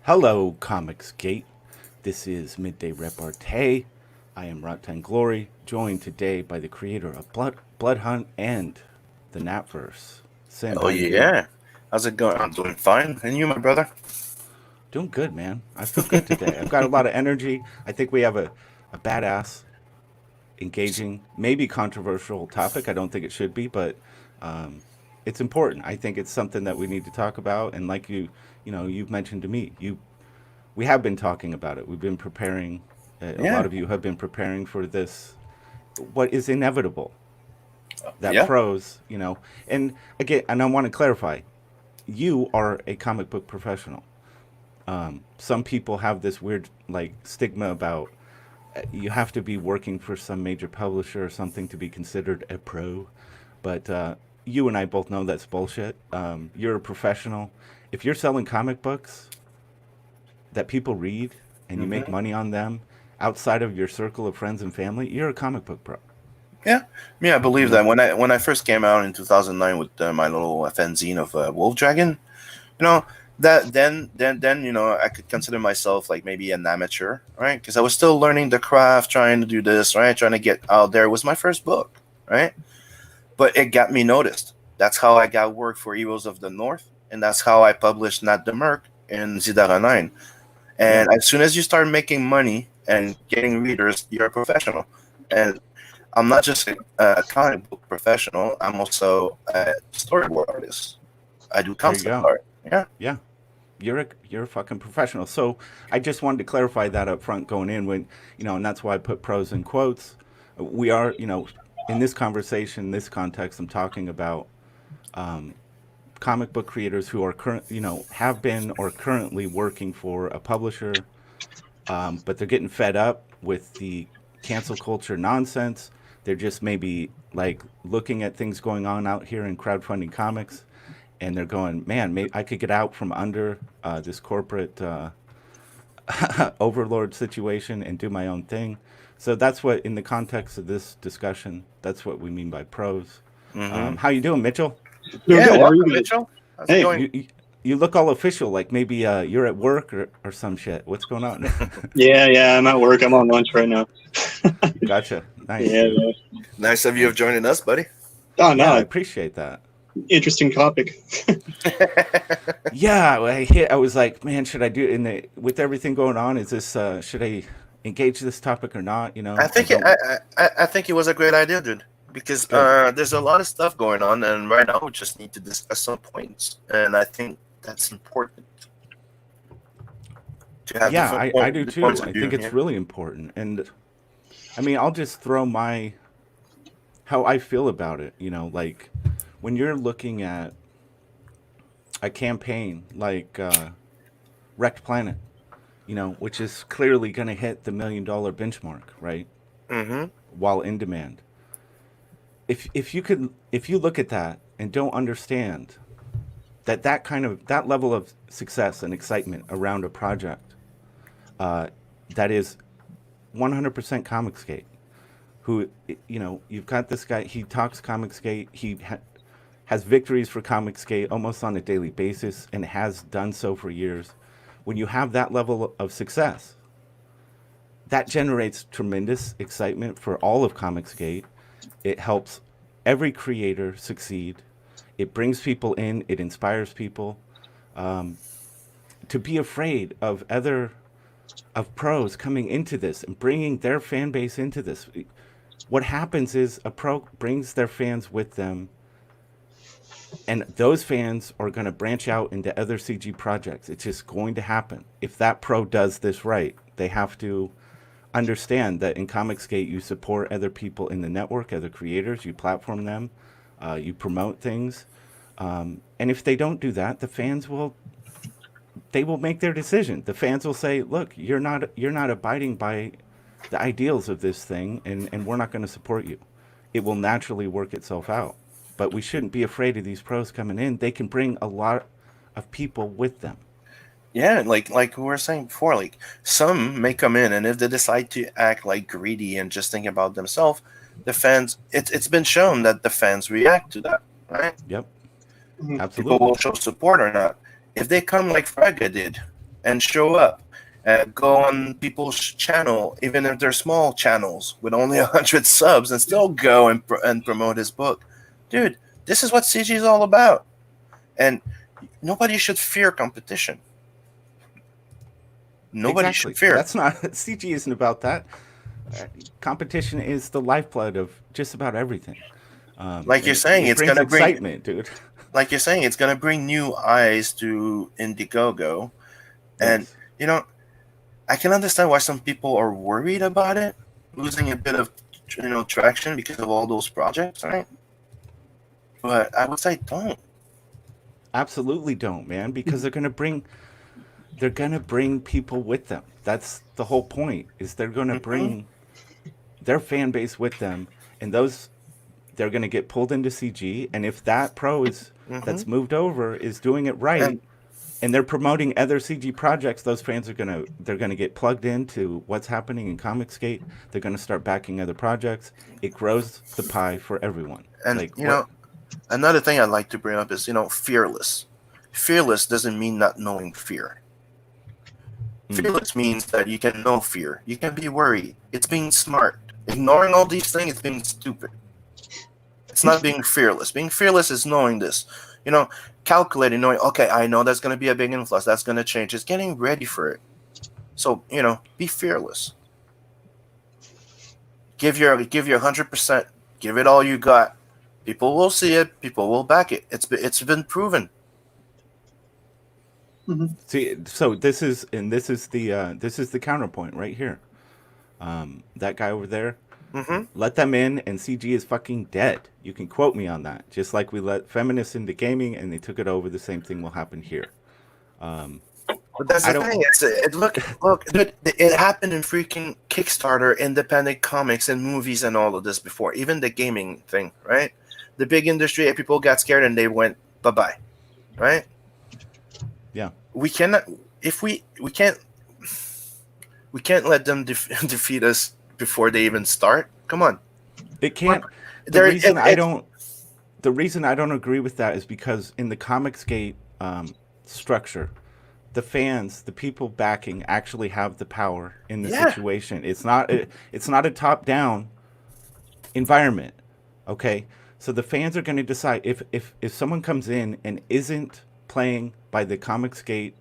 Hello, ComicsGate. This is Midday Repartee. I am Rotten Glory, joined today by the creator of Blood Hunt and the Natverse. Sim, Oh how you doing? yeah. How's it going? I'm doing fine. And you, my brother? Doing good, man. I feel good today. I've got a lot of energy. I think we have a badass, engaging, maybe controversial topic. I don't think it should be, but it's important. I think it's something that we need to talk about. And like you've mentioned to me, we have been talking about it. We've been preparing. A lot Yeah. of you have been preparing for this. What is inevitable? That Yeah. pros, and again, and I want to clarify. You are a comic book professional. Some people have this weird like stigma about you have to be working for some major publisher or something to be considered a pro. But you and I both know that's bullshit. You're a professional. If you're selling comic books that people read and you make hmm money on them outside of your circle of friends and family, you're a comic book pro. Yeah. Yeah, I You believe know, that when I first came out in 2009 with my little fanzine of Wolf Dragon, you know, that then I could consider myself like maybe an amateur, right? Because I was still learning the craft, trying to do this, right? Trying to get out there. It was my first book, right? But it got me noticed. That's how I got work for Heroes of the North, and that's how I published Not the Merc in Zidara 9. yeah, And as soon as you start making money and getting readers, you're a professional. And I'm not just a comic book professional. I'm also a storyboard artist. I do there you concept go. art. Yeah. Yeah, you're a fucking professional. So I just wanted to clarify that up front going in when and that's why I put pros in quotes. We are in this conversation, this context, I'm talking about comic book creators who are current, have been or currently working for a publisher, but they're getting fed up with the cancel culture nonsense. They're just maybe like looking at things going on out here in crowdfunding comics, and they're going, man, maybe I could get out from under this corporate overlord situation and do my own thing. So that's what, in the context of this discussion, that's what we mean by pros. Mm-hmm. How you doing, Mitchell? Doing Yeah. good. How are you Welcome, guys? Mitchell. How's it Hey. going? You look all official, like maybe you're at work or some shit. What's going on? Yeah, I'm at work. I'm on lunch right now. Gotcha. Nice, Yeah, dude. yeah. Nice of you of joining us, buddy. Oh, Yeah, I no. appreciate that. Interesting topic. Yeah, I was like, man, should I do in the with everything going on? Is this should I engage this topic or not? I I think it, don't. I think it was a great idea, dude. Because Good. there's a lot of stuff going on, and right now we just need to discuss some points. And I think that's important to have Yeah, I do different points too. of I view. think it's Yeah. really important, and I mean, I'll just throw my how I feel about it. Like when you're looking at a campaign like Wrecked Planet, which is clearly going to hit the $1 million benchmark, right? Mm-hmm. While in demand. If you look at that and don't understand that level of success and excitement around a project that is 100% Comicsgate, who you've got this guy, he talks Comicsgate, has victories for Comicsgate almost on a daily basis and has done so for years. When you have that level of success, that generates tremendous excitement for all of Comicsgate. It helps every creator succeed. It brings people in. It inspires people to be afraid of pros coming into this and bringing their fan base into this. What happens is a pro brings their fans with them, and those fans are going to branch out into other CG projects. It's just going to happen. If that pro does this right, they have to understand that in Comicsgate, you support other people in the network, other creators, you platform them, you promote things. And if they don't do that, the fans will make their decision. The fans will say, look, you're not abiding by the ideals of this thing, and we're not going to support you. It will naturally work itself out. But we shouldn't be afraid of these pros coming in. They can bring a lot of people with them. Yeah, like we were saying before, like some may come in, and if they decide to act like greedy and just think about themselves, the fans. It's been shown that the fans react to that, right? Yep, Mhm. People will absolutely. show support or not. If they come like Fraga did, and show up. Go on people's channel, even if they're small channels with only 100 subs, and still go and promote his book. Dude, this is what CG is all about. And nobody should fear competition. Nobody Exactly. should fear. That's not CG isn't about that. Competition is the lifeblood of just about everything. Like you're saying, it it's brings going to bring excitement, dude. like you're saying, it's going to bring new eyes to Indiegogo. And, Yes. you know, I can understand why some people are worried about it, losing a bit of, traction because of all those projects, right? But I would say don't. Absolutely don't, man, because they're gonna bring people with them. That's the whole point. Is they're gonna Mm-hmm. bring their fan base with them, and those they're gonna get pulled into CG. And if that pro is Mm-hmm. that's moved over is doing it right, And and they're promoting other CG projects, those fans they're gonna get plugged into what's happening in ComicsGate. They're gonna start backing other projects. It grows the pie for everyone. and Like what? another thing I'd like to bring up is, fearless. Fearless doesn't mean not knowing fear. Mm, Fearless means that you can know fear. You can be worried. It's being smart. Ignoring all these things is being stupid. It's not being fearless. Being fearless is knowing this. Calculating, knowing, okay, I know that's going to be a big influx. That's going to change. It's getting ready for it. So, be fearless. Give your 100%. Give it all you got. People will see it. People will back it. It's been proven. See, so this is the counterpoint right here. That guy over there, Mm-hmm. let them in, and CG is fucking dead. You can quote me on that. Just like we let feminists into gaming, and they took it over, the same thing will happen here. But that's I the don't. thing. Look, dude, it happened in freaking Kickstarter, independent comics, and movies, and all of this before. Even the gaming thing, right? The big industry, people got scared and they went bye-bye, right? Yeah, We cannot, if we can't let them defeat us before they even start. Come on. it can't. The There, reason I it, don't. The reason I don't agree with that is because in the ComicsGate structure, the fans, the people backing, actually have the power in the yeah, situation. It's not a top-down environment. Okay, so the fans are going to decide if someone comes in and isn't playing by the ComicsGate,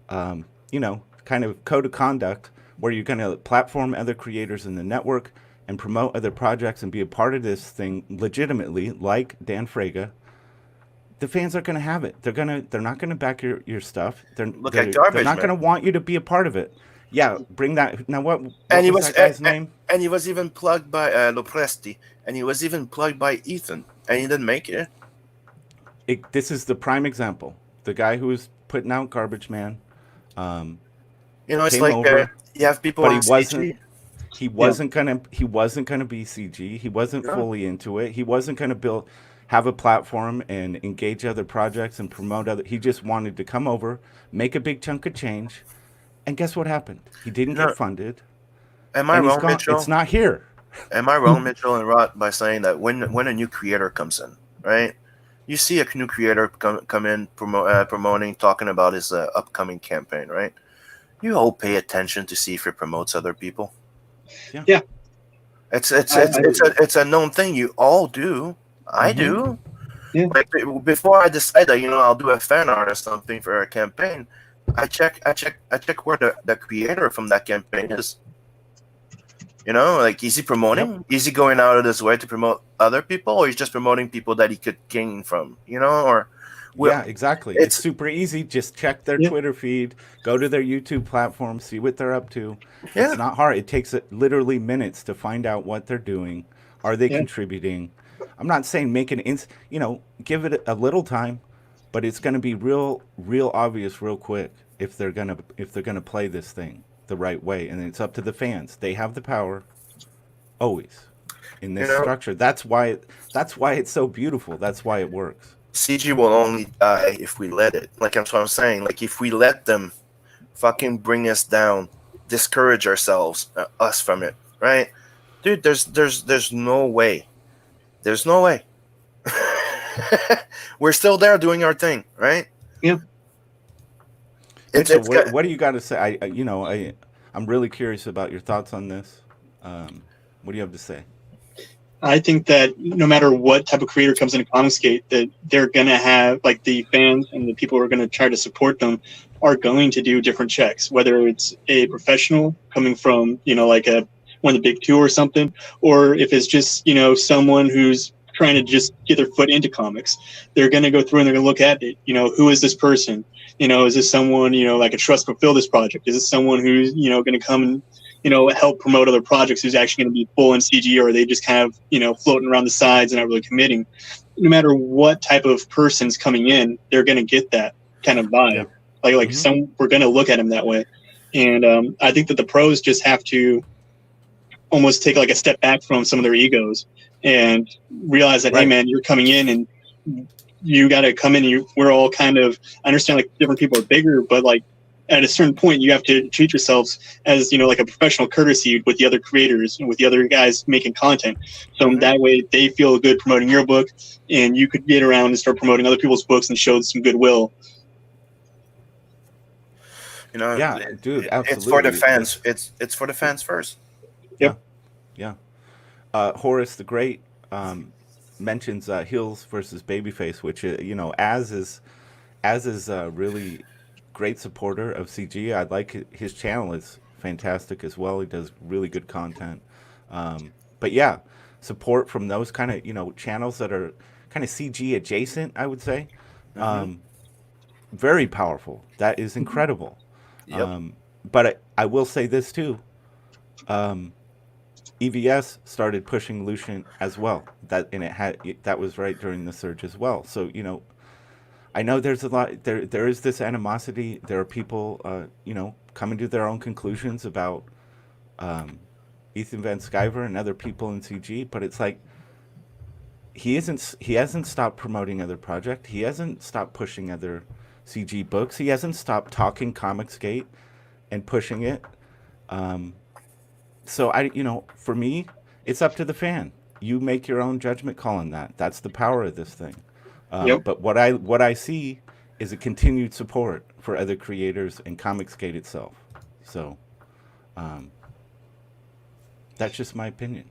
kind of code of conduct, where you're going to platform other creators in the network and promote other projects and be a part of this thing legitimately, like Dan Fraga. The fans are going to have it. They're not going to back your stuff. look at They're garbage, not going man. to want you to be a part of it. Yeah, bring that. Now what And he was was that guy's name? and he was even plugged by Lopresti, and he was even plugged by Ethan, and he didn't make it. This is the prime example. The guy who was putting out Garbage Man It's came like over, you have people but on CG. Yeah. he wasn't gonna be CG. He wasn't No. fully into it. He wasn't gonna have a platform and engage other projects and promote other. He just wanted to come over, make a big chunk of change, and guess what happened? He didn't get No, funded, am I and he's wrong, gone. It's Mitchell? not here. Am I wrong, Mitchell and Rod, by saying that when a new creator comes in, right? You see a new creator come in promoting, talking about his upcoming campaign, right? You all pay attention to see if it promotes other people. Yeah. Yeah. It's a known thing. You all do. I Mm-hmm. do. Yeah. Like before I decide that I'll do a fan art or something for a campaign, I check where the creator from that campaign is. Like, is he promoting? Yep. Is he going out of his way to promote other people, or he's just promoting people that he could gain from? Or Yeah, exactly. It's it's super easy. Just check their Yeah. Twitter feed, go to their YouTube platform, see what they're up to. It's yeah, not hard. It takes literally minutes to find out what they're doing. Are they Yeah. contributing? I'm not saying make give it a little time, but it's going to be real obvious real quick if they're gonna play this thing the right way. And it's up to the fans. They have the power always in you this know, structure. That's why it's so beautiful. That's why it works. CG will only die if we let it. Like, that's what I'm saying. Like, if we let them fucking bring us down, discourage ourselves, us from it, right? Dude, there's no way. There's no way. We're still there doing our thing, right? Yeah. Mitchell, it's got, what do you got to say? I'm really curious about your thoughts on this. What do you have to say? I think that no matter what type of creator comes into ComicsGate, that they're gonna have like the fans and the people who are gonna try to support them are going to do different checks, whether it's a professional coming from like one of the big two or something, or if it's just someone who's trying to just get their foot into comics. They're gonna go through and they're gonna look at it. Who is this person? Is this someone like a trust fulfill this project? Is this someone who's gonna come and help promote other projects, who's actually going to be full in CG, or are they just kind of, floating around the sides and not really committing? No matter what type of person's coming in, they're going to get that kind of vibe. Yeah. We're going to look at them that way. And I think that the pros just have to almost take like a step back from some of their egos and realize that, hey man, you're coming in and you got to come in and we're all kind of, I understand like different people are bigger, but like, at a certain point, you have to treat yourselves as, like a professional courtesy with the other creators and with the other guys making content. So that way they feel good promoting your book, and you could get around and start promoting other people's books and show some goodwill. Yeah, dude, absolutely. It's for the fans. It's for the fans first. Yep. Yeah. Horace the Great mentions Heels versus Babyface, which Az is really great supporter of CG. I like his channel is fantastic as well. He does really good content. But yeah, support from those kind of channels that are kind of CG adjacent, I would say. Very powerful. That is incredible. Yep. But I will say this too. EVS started pushing Lucian as well. That was right during the surge as well. So I know there's a lot. There is this animosity. There are people, coming to their own conclusions about Ethan Van Sciver and other people in CG. But it's like he hasn't stopped promoting other projects. He hasn't stopped pushing other CG books. He hasn't stopped talking ComicsGate and pushing it. So for me, it's up to the fan. You make your own judgment call on that. That's the power of this thing. But what I see is a continued support for other creators and ComicsGate itself. So that's just my opinion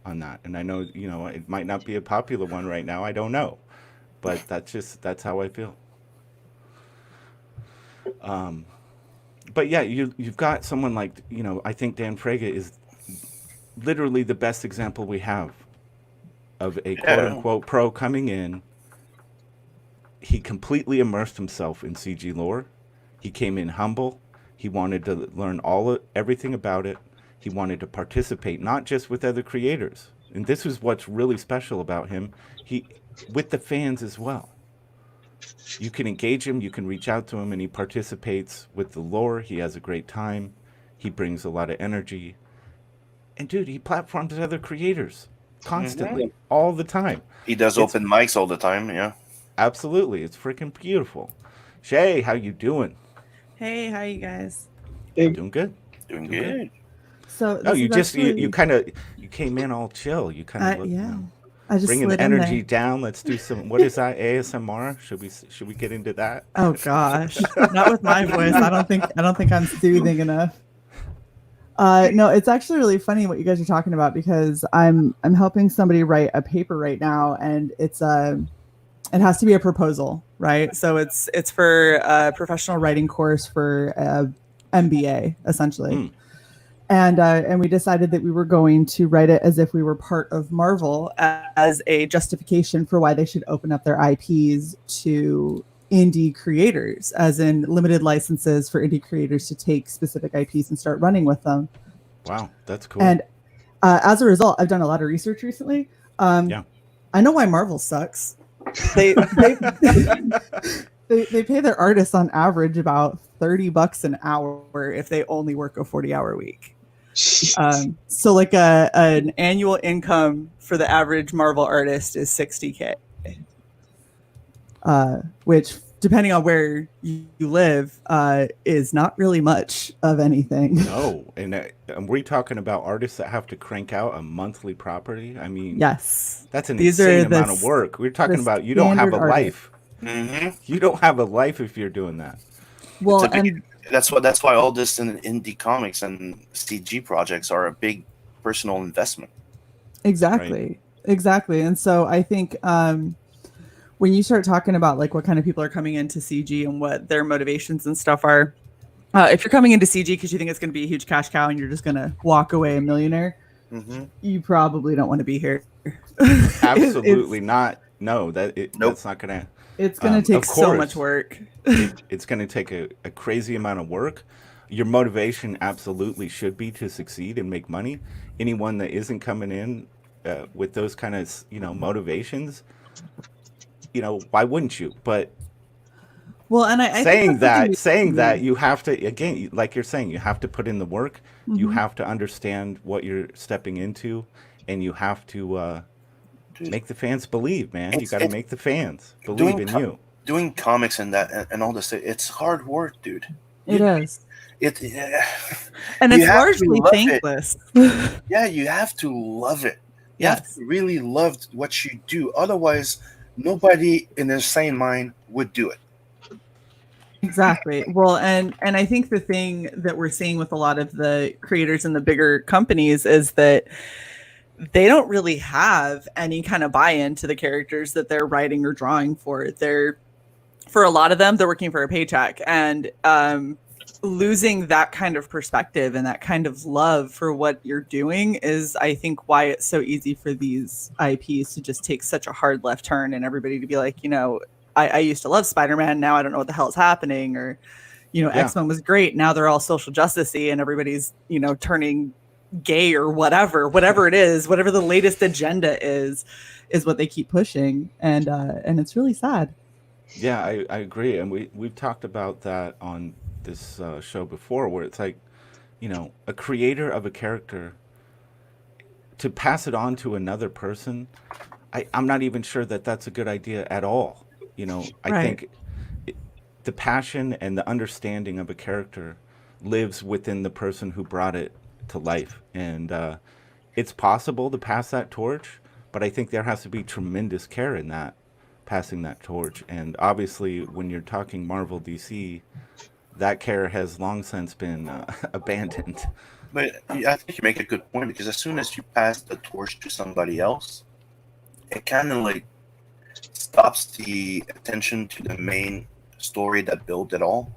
on that. And I know, it might not be a popular one right now. I don't know. But that's how I feel. But yeah, you've got someone like, I think Dan Fraga is literally the best example we have of a quote-unquote pro coming in. He completely immersed himself in CG lore. He came in humble. He wanted to learn everything about it. He wanted to participate, not just with other creators. And this is what's really special about him. With the fans as well. You can engage him, you can reach out to him, and he participates with the lore. He has a great time. He brings a lot of energy. And dude, he platforms other creators constantly, all the time. He does open mics all the time, yeah. Absolutely. It's freaking beautiful. Shay, how you doing? Hey, how you guys? Doing good. Doing good. So you came in all chill. You kind of I just bringing the slid in energy there. down. Let's do some. What is that? ASMR? Should we get into that? Oh gosh, not with my voice. I don't think I'm soothing enough. No, it's actually really funny what you guys are talking about, because I'm helping somebody write a paper right now, and it has to be a proposal, right? So it's for a professional writing course for MBA essentially. And we decided that we were going to write it as if we were part of Marvel, as a justification for why they should open up their IPs to indie creators, as in limited licenses for indie creators to take specific IPs and start running with them. Wow, that's cool. And as a result, I've done a lot of research recently. I know why Marvel sucks. They pay their artists on average about $30 an hour if they only work a 40-hour week. So like an annual income for the average Marvel artist is $60K, which, depending on where you live, is not really much of anything. No, and are we talking about artists that have to crank out a monthly property? I mean, yes, that's an insane amount of work. We're talking about you don't have a life. Hmm. You don't have a life if you're doing that. Well, It's a big, and that's why all this in indie comics and CG projects are a big personal investment. exactly. And so I think when you start talking about like what kind of people are coming into CG and what their motivations and stuff are, if you're coming into CG because you think it's going to be a huge cash cow and you're just going to walk away a millionaire, Hmm. you probably don't want to be here. Absolutely not. No, Nope. that's not gonna. It's going to take Of so much course, work. it's going to take a crazy amount of work. Your motivation absolutely should be to succeed and make money. Anyone that isn't coming in with those kind of motivations, why wouldn't you? But Well, and I think that's something saying that you have to, again, like you're saying, you have to put in the work. You Mhm. have to understand what you're stepping into, and you have to Dude, make the fans believe, man. You it's got to it's make the fans believe doing in you. doing comics and that and all this. It's hard work, dude. It You, is. it And you it's have to largely love it. thankless. Yeah, you have to love it. You have Yes. to really love what you do. Otherwise, nobody in their sane mind would do it. Exactly. Well, and I think the thing that we're seeing with a lot of the creators in the bigger companies is that they don't really have any kind of buy-in to the characters that they're writing or drawing for. They're for a lot of them, they're working for a paycheck, and losing that kind of perspective and that kind of love for what you're doing is, I think, why it's so easy for these IPs to just take such a hard left turn and everybody to be like, I used to love Spider-Man. Now I don't know what the hell is happening. Or, Yeah, X-Men was great. Now they're all social justice-y and everybody's, turning gay or whatever it is, whatever the latest agenda is what they keep pushing. And it's really sad. yeah, I agree, and we've talked about that on this show before, where it's like, a creator of a character to pass it on to another person. I'm not even sure that that's a good idea at all. I Right. think the passion and the understanding of a character lives within the person who brought it to life, and it's possible to pass that torch, but I think there has to be tremendous care in that passing that torch. And obviously, when you're talking Marvel, DC, that care has long since been abandoned. But I think you make a good point because as soon as you pass the torch to somebody else, it kind of like stops the attention to the main story that built it all.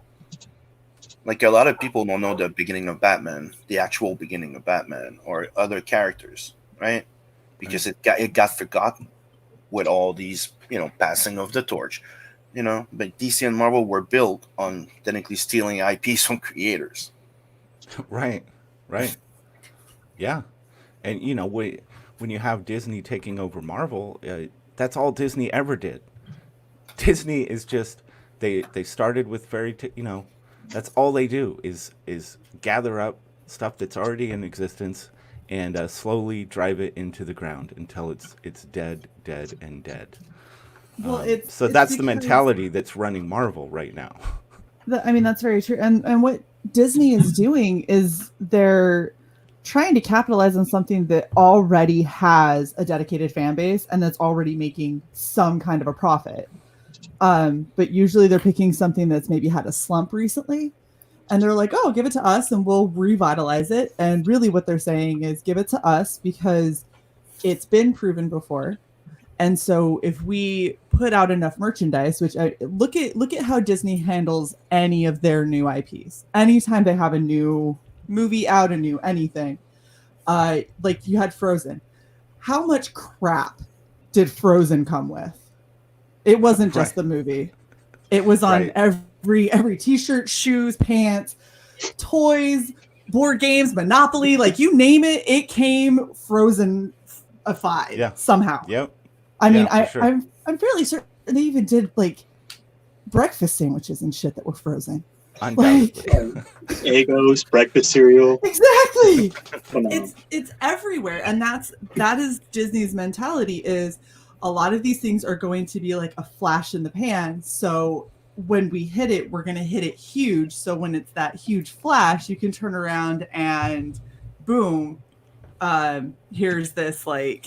Like a lot of people don't know the beginning of Batman, the actual beginning of Batman, or other characters, right? Because it got forgotten with all these passing of the torch. But DC and Marvel were built on technically stealing IPs from creators. Right, right, yeah. And when you have Disney taking over Marvel, that's all Disney ever did. Disney is just they started with that's all they do is gather up stuff that's already in existence and slowly drive it into the ground until it's dead, and dead. Well, So it's that's the because mentality that's running Marvel right now. I mean, that's very true. And what Disney is doing is they're trying to capitalize on something that already has a dedicated fan base and that's already making some kind of a profit. But usually they're picking something that's maybe had a slump recently. And they're like, oh, give it to us and we'll revitalize it. And really what they're saying is give it to us because it's been proven before. And so if we put out enough merchandise, which look at how Disney handles any of their new IPs. Anytime they have a new movie out, a new anything, like you had Frozen. How much crap did Frozen come with? It wasn't just Right, the movie. It was on right. every t-shirt, shoes, pants, toys, board games, Monopoly, like you name it, it came Frozen-ified Yeah, somehow. yep, I mean, yeah, for sure. I'm fairly certain they even did like breakfast sandwiches and shit that were frozen. Like Undoubtedly. Egos, breakfast cereal. exactly. Phenomenal. It's everywhere. And that is Disney's mentality is a lot of these things are going to be like a flash in the pan. So when we hit it, we're gonna hit it huge. So when it's that huge flash, you can turn around and boom, here's this like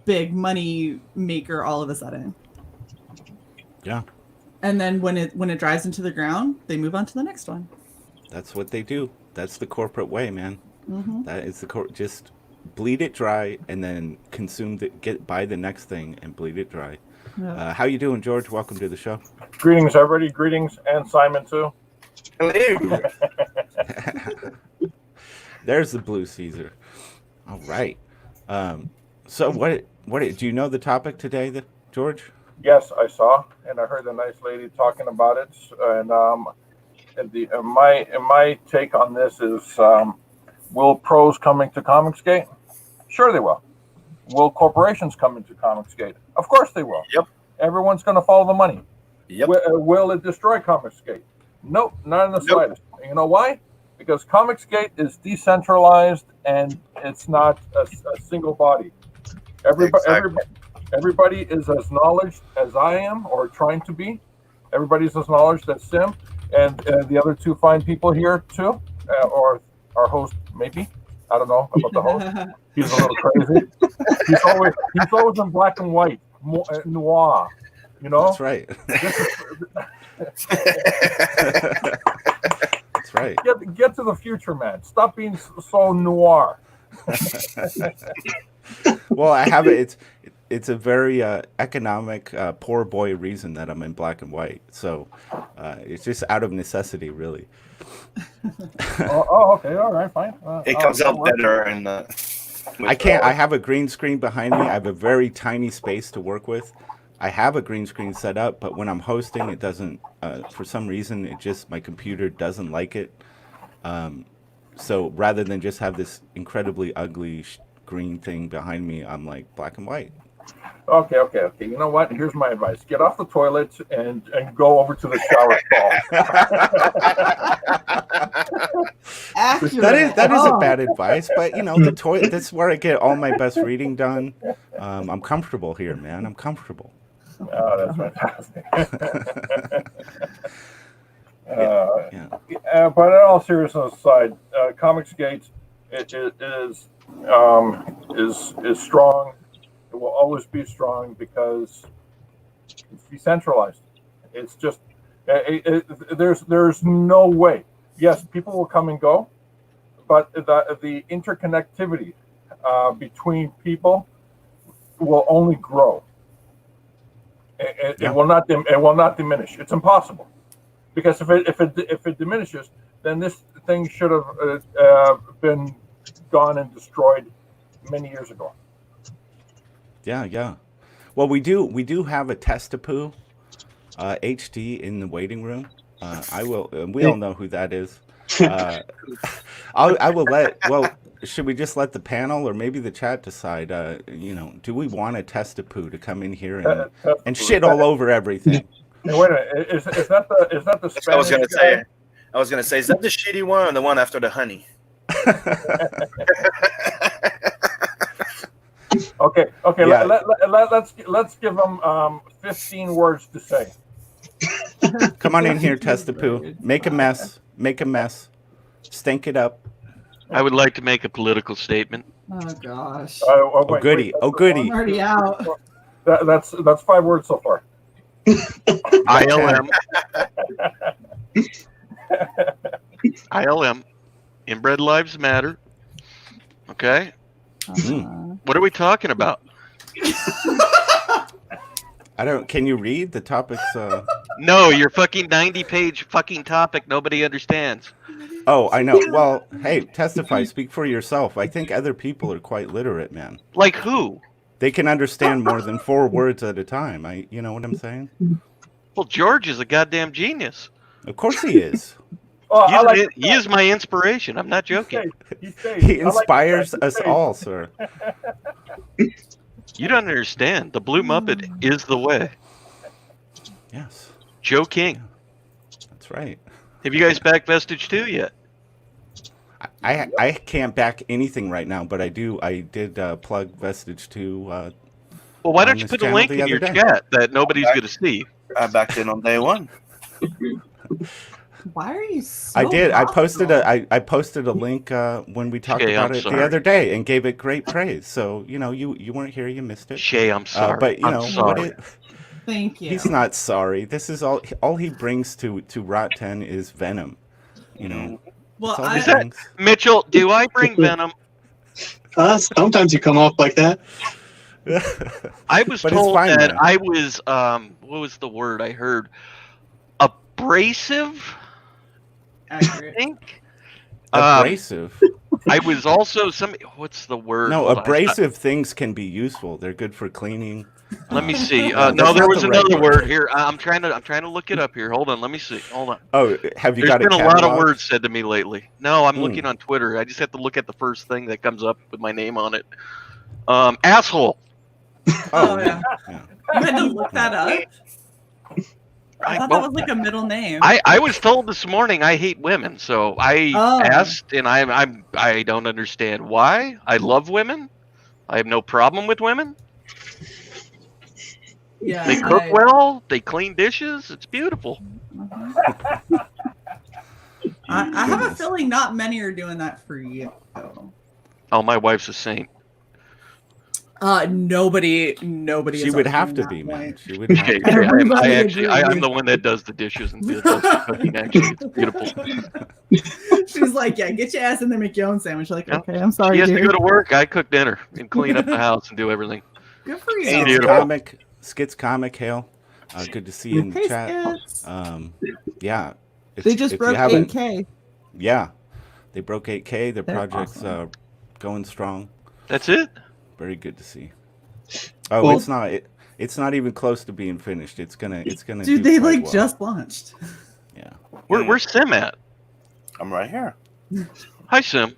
big money maker all of a sudden. Yeah, And then when it dries into the ground, they move on to the next one. that's what they do. That's the corporate way, man. Mm-hmm. That is just bleed it dry and then buy the next thing and bleed it dry. Yeah. How you doing, George? Welcome to the show. Greetings, everybody. Greetings, and Simon, too. Hello. There's the Blue Caesar. All right. So what do you know the topic today, George? Yes, I saw, and I heard a nice lady talking about it. And my take on this is, will pros coming to ComicsGate? Sure, they will. Will corporations come into ComicsGate? Of course, they will. Yep. Everyone's going to follow the money. Yep. Will it destroy ComicsGate? Nope, not in the slightest. You know why? Because ComicsGate is decentralized and it's not a single body. Everybody is as knowledge as I am, or trying to be. Everybody's as knowledge as Sim, and the other two fine people here too, or our host maybe. I don't know about the host. He's a little crazy. He's always in black and white, noir. You know. That's right. That's right. Get to the future, man. Stop being so noir. Well, I have it. It's a very economic, poor boy reason that I'm in black and white. So it's just out of necessity, really. Okay, all right, fine. It comes out better, and I can't. I have a green screen behind me. I have a very tiny space to work with. I have a green screen set up, but when I'm hosting, it doesn't. For some reason, my computer doesn't like it. So rather than just have this incredibly ugly green thing behind me, I'm like black and white. Okay. You know what? Here's my advice: get off the toilet and go over to the shower stall. Accurate. That isn't bad advice, but the toilet. That's where I get all my best reading done. I'm comfortable here, man. I'm comfortable. Oh, that's fantastic. Yeah. But in all seriousness aside, ComicsGate is strong. It will always be strong because it's decentralized. It's just there's no way. Yes, people will come and go, but the interconnectivity between people will only grow. It will not diminish. It's impossible, because if it diminishes, then this thing should have been gone and destroyed many years ago. Yeah. Well, we do have a Testapoo HD in the waiting room. I will. We all know who that is. I will let. Well, should we just let the panel or maybe the chat decide? Do we want a Testapoo to come in here and shit all over everything? Hey, wait a minute. Is that the Spanish I was gonna guy? say, is that the shitty one or the one after the honey? Okay. Yeah. Let's give them 15 words to say. Come on in here, Testapoo. Make a mess. Stink it up. I would like to make a political statement. Oh gosh. Oh goody. I'm already out. That's 5 words so far. ILM. ILM. Inbred lives matter. Okay. What are we talking about? Can you read the topics? No, your fucking 90-page fucking topic nobody understands. Oh, I know. Well, hey, testify. Speak for yourself. I think other people are quite literate, man. Like who? They can understand more than 4 words at a time. You know what I'm saying? Well, George is a goddamn genius. Of course he is. Oh, He is my inspiration. I'm not joking. He inspires us all, sir. You don't understand. The Blue Muppet is the way. Yes. Joe King. That's right. Have you guys back Vestige 2 yet? I can't back anything right now, but I did plug Vestige 2. Well, why don't you put a link in your chat that nobody's going to see? I backed in on day one. Why are you so I did. hostile? I posted a link when we talked Shay, about I'm it sorry. the other day and gave it great praise. So you weren't here, you missed it. Shay, I'm sorry. But I'm sorry. Thank you. He's not sorry. This is all he brings to Rot 10 is venom. You know. Well, That's all he Is that brings. Mitchell? Do I bring venom? Sometimes you come off like that. I was But it's told fine, that man. I was what was the word I heard? Abrasive, I accurate. think. Abrasive. I was also what's the word? No, Hold on, abrasive things can be useful. They're good for cleaning. let me see. no, No, that's there not was the right another word. word here. I'm trying to look it up here. Hold on, let me see. Hold on. Oh, have you There's got been it a lot of cataloged? words said to me lately. No, I'm Hmm. looking on Twitter. I just have to look at the first thing that comes up with my name on it. Asshole. Oh, yeah. yeah. You had to look that up. I thought that was like a middle name. I was told this morning I hate women, so I asked, and I don't understand why. I love women. I have no problem with women. Yeah, They cook well. They clean dishes. It's beautiful. I have a Goodness. feeling not many are doing that for you. Oh, my wife's a saint. Nobody. She is would have arguing to that be, man. point. She would have Okay, to. Everybody I'm agrees. the one that does the dishes and does the cooking. Actually, it's beautiful. She's like, yeah, get your ass in there, make your own sandwich. You're like, Yeah. okay, I'm She sorry, has to dear. go to work. I cook dinner and clean up the house and do everything. Good for you. Skits Beautiful. Skits comic, Hale. Good to see you in the Hey, chat. Skits. Yeah. They just broke 8K. Yeah. They broke 8K. Their They're project's awesome. going strong. That's it. Very good to see. Oh, Well- it's not. It's not even close to being finished. It's gonna. Dude, do they quite like well. just launched. Yeah. Where's Sim at? I'm right here. Hi, Sim.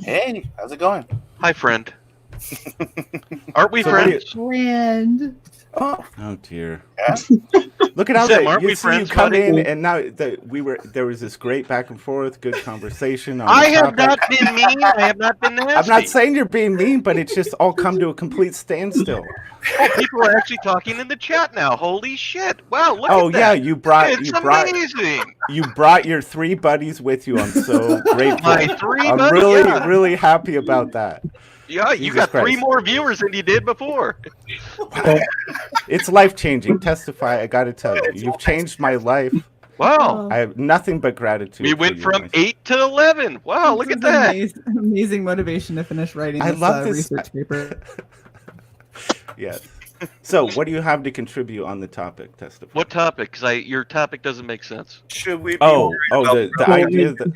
Hey, how's it going? Hi, friend. Aren't we So what do you- friends? Friend. Oh, Oh dear. yeah. Look at how Sim, they, aren't you we see you friends, come buddy? in and now there was this great back and forth, good conversation on the I have topic. not been mean. I have not been nasty. I'm not saying you're being mean, but it's just all come to a complete standstill. Oh, people are actually talking in the chat now. Holy shit! Wow, look Oh at yeah, that. you brought It's amazing. you brought your 3 buddies with you. I'm so grateful. My 3 I'm buddies. really Yeah, really happy about that. yeah. You Jesus got 3 Christ. more viewers than you did before. It's life changing. Testify, I got to tell you, you've changed my life. Wow. I have nothing but gratitude. We for went you, from my- 8 to 11. Wow, look This at is that. Amazing motivation to finish writing I this, love this- research paper. Yes. So, what do you have to contribute on the topic, Testify? What topic? Because your topic doesn't make sense. Should we be Oh, worried oh, about the idea that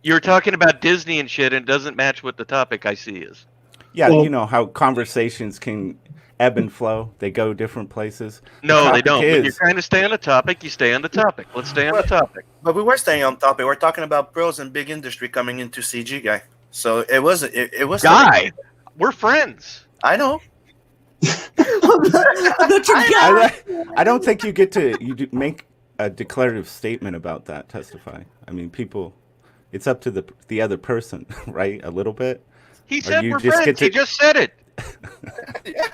You're talking about Disney and shit, and it doesn't match what the topic I see is. yeah, Well- you know how conversations can ebb and flow. They go different places. The No, they topic don't. When you're is- trying to stay on the topic, you stay on the topic. Let's stay on the topic. But we were staying on topic. We're talking about pros and big industry coming into CG, guy. So it was Guy, we're friends. I know. That's your guy. I don't think you get to make a declarative statement about that. Testify. I mean, people. It's up to the other person, right? A little bit. He said you we're just friends. get to- He just said it. Yeah.